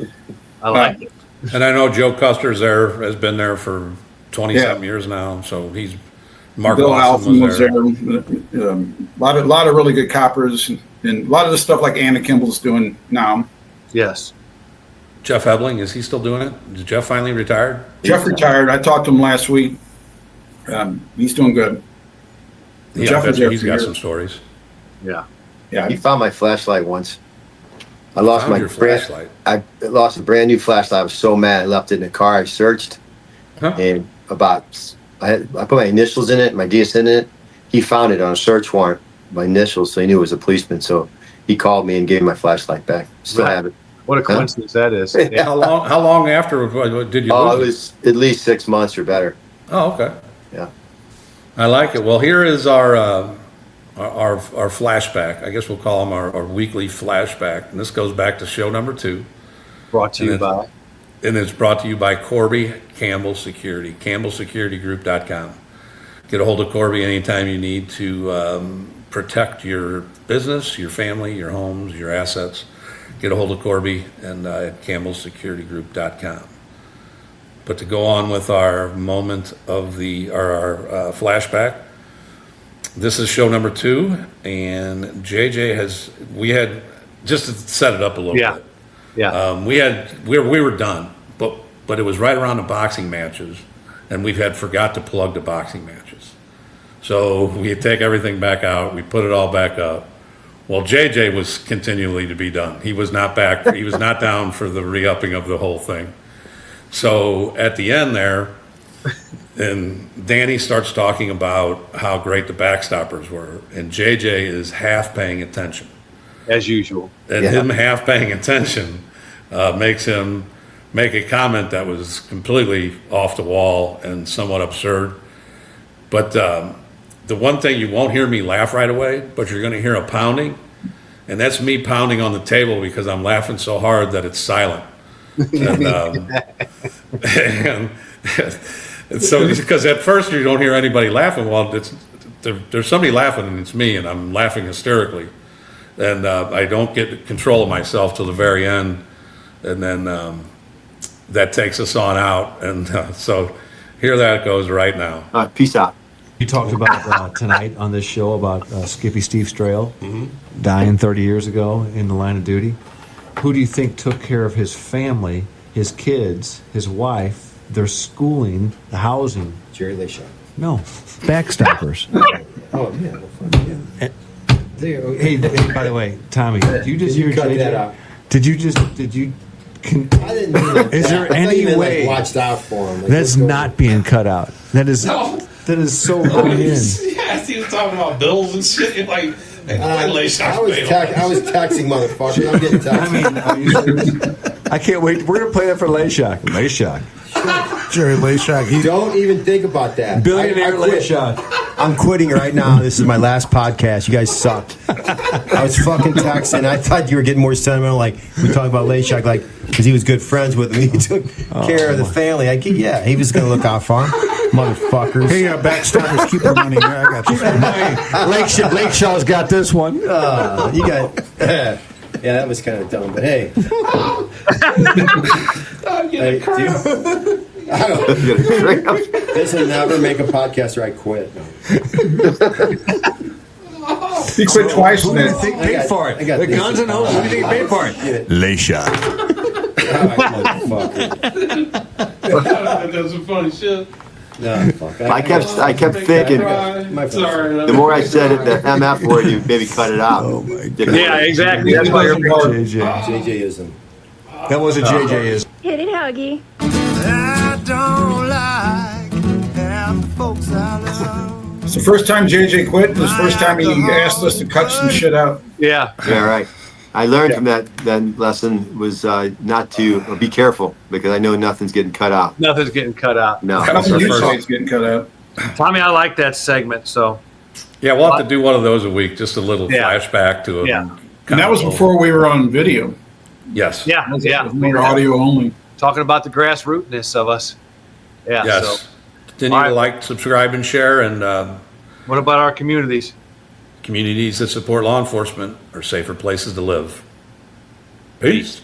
Speaker 1: I like it.
Speaker 2: And I know Joe Custer's has been there for 20-something years now. So he's Mark
Speaker 4: Bill
Speaker 2: Lawson
Speaker 4: Alphen was there. A lot of really good coppers, and a lot of the stuff like Anna Kimball's doing now.
Speaker 1: Yes.
Speaker 2: Jeff Hebling, is he still doing it? Did Jeff finally retire?
Speaker 4: Jeff retired. I talked to him last week. He's doing good.
Speaker 2: Yeah,
Speaker 4: Jeff
Speaker 2: I bet
Speaker 4: was
Speaker 2: you
Speaker 4: there
Speaker 2: he's
Speaker 4: for
Speaker 2: got
Speaker 4: years.
Speaker 2: some stories.
Speaker 1: Yeah.
Speaker 4: Yeah,
Speaker 3: He found my flashlight once. I lost
Speaker 2: Found
Speaker 3: my
Speaker 2: your flashlight.
Speaker 3: I lost a brand new flashlight. I was so mad. I left it in the car. I searched, and I put my initials in it, my DSN in it. He found it on a search warrant, my initials, so he knew it was a policeman. So he called me and gave me my flashlight back. Still have it.
Speaker 1: What a coincidence that is.
Speaker 3: Yeah.
Speaker 2: How long after did you
Speaker 3: Oh, it
Speaker 2: lose it?
Speaker 3: was at least 6 months or better.
Speaker 2: Oh, okay.
Speaker 3: Yeah.
Speaker 2: I like it. Well, here is our flashback. I guess we'll call them our weekly flashback. And this goes back to show number 2.
Speaker 1: Brought to you by.
Speaker 2: And it's brought to you by Corby Campbell Security, campbellsecuritygroup.com. Get a hold of Corby anytime you need to protect your business, your family, your homes, your assets. Get a hold of Corby and at campbellsecuritygroup.com. But to go on with our moment of our flashback, this is show number 2, and JJ we had, just to set it up a little bit.
Speaker 1: Yeah.
Speaker 2: We were done, but it was right around the boxing matches, and we had forgot to plug the boxing matches. So we take everything back out, we put it all back up. Well, JJ was continually to be done. He was not back. He was not down for the re-upping of the whole thing. So at the end there, and Danny starts talking about how great the backstoppers were, and JJ is half paying attention.
Speaker 1: As usual.
Speaker 2: And him half paying attention makes him make a comment that was completely off the wall and somewhat absurd. But the one thing you won't hear me laugh right away, but you're going to hear a pounding, and that's me pounding on the table because I'm laughing so hard that it's silent. And so, because at first you don't hear anybody laughing, well, there's somebody laughing and it's me, and I'm laughing hysterically, and I don't get control of myself till the very end, and then that takes us on out, and so here that goes right now.
Speaker 3: Peace out.
Speaker 9: You talked about tonight on this show about Skippy Steve Strail dying 30 years ago in the line of duty. Who do you think took care of his family, his kids, his wife, their schooling, the housing?
Speaker 3: Jerry Layshaw.
Speaker 9: No, backstoppers.
Speaker 3: Oh, yeah. Well, fun, yeah.
Speaker 9: Hey, by the way, Tommy, did you just hear
Speaker 3: cut
Speaker 9: JJ?
Speaker 3: that out?
Speaker 9: Did you?
Speaker 3: I didn't mean like
Speaker 9: Is
Speaker 3: that.
Speaker 9: there
Speaker 3: I thought
Speaker 9: any
Speaker 3: you meant,
Speaker 9: way
Speaker 3: watched out for him? Like,
Speaker 9: That's
Speaker 3: what's going
Speaker 9: not being cut out. That is so going in.
Speaker 2: Yeah, he was talking about bills and shit. Like,
Speaker 3: I was texting motherfucker. I'm getting texted.
Speaker 9: I can't wait. We're gonna play that for Layshock. Layshock.
Speaker 5: Jerry Layshock.
Speaker 3: Don't even think about that.
Speaker 9: Billionaire
Speaker 3: I quit.
Speaker 9: Layshock.
Speaker 3: I'm quitting right now. This is my last podcast. You guys sucked. I was fucking texting. I thought you were getting more sentimental. Like, we talked about Layshock, like, because he was good friends with him. He took care of the family. Yeah, he was going to look out for him. Motherfuckers.
Speaker 5: Hey, backstoppers, keep your money. Yeah, I got you.
Speaker 9: Lake Shaw's got this one.
Speaker 3: You got... Yeah, that was kind of dumb, but hey. Hey, this will never make a podcast where I quit.
Speaker 4: He quit twice.
Speaker 9: Who do you think paid for it? The Guns N' Roses. Who do you think paid for it?
Speaker 5: Layshock.
Speaker 2: That's some funny shit.
Speaker 3: No, fuck.
Speaker 10: I kept thinking. The more I said it, the MF word, you maybe cut it out.
Speaker 5: Oh my God.
Speaker 1: Yeah, exactly. That's why you're
Speaker 3: JJism.
Speaker 9: That was a JJ-ism.
Speaker 11: Hit it, Huggy.
Speaker 4: It's the first time JJ quit. It was the first time he asked us to cut some shit out.
Speaker 1: Yeah.
Speaker 10: Yeah, right. I learned from that lesson was not to be careful because I know nothing's getting cut out.
Speaker 1: Nothing's getting cut out.
Speaker 10: No.
Speaker 4: Nothing you say is getting cut out.
Speaker 1: Tommy, I like that segment. So
Speaker 2: Yeah, we'll have to do one of those a week, just a little
Speaker 1: Yeah.
Speaker 2: flashback to it.
Speaker 1: Yeah.
Speaker 4: And that was before we were on video.
Speaker 2: Yes.
Speaker 1: yeah, yeah.
Speaker 4: We were audio only.
Speaker 1: Talking about the grassrootness of us. Yeah.
Speaker 2: Yes.
Speaker 1: So
Speaker 2: Continue
Speaker 1: All
Speaker 2: to
Speaker 1: right.
Speaker 2: like, subscribe, and share, and
Speaker 1: what about our communities?
Speaker 2: communities that support law enforcement are safer places to live. Peace.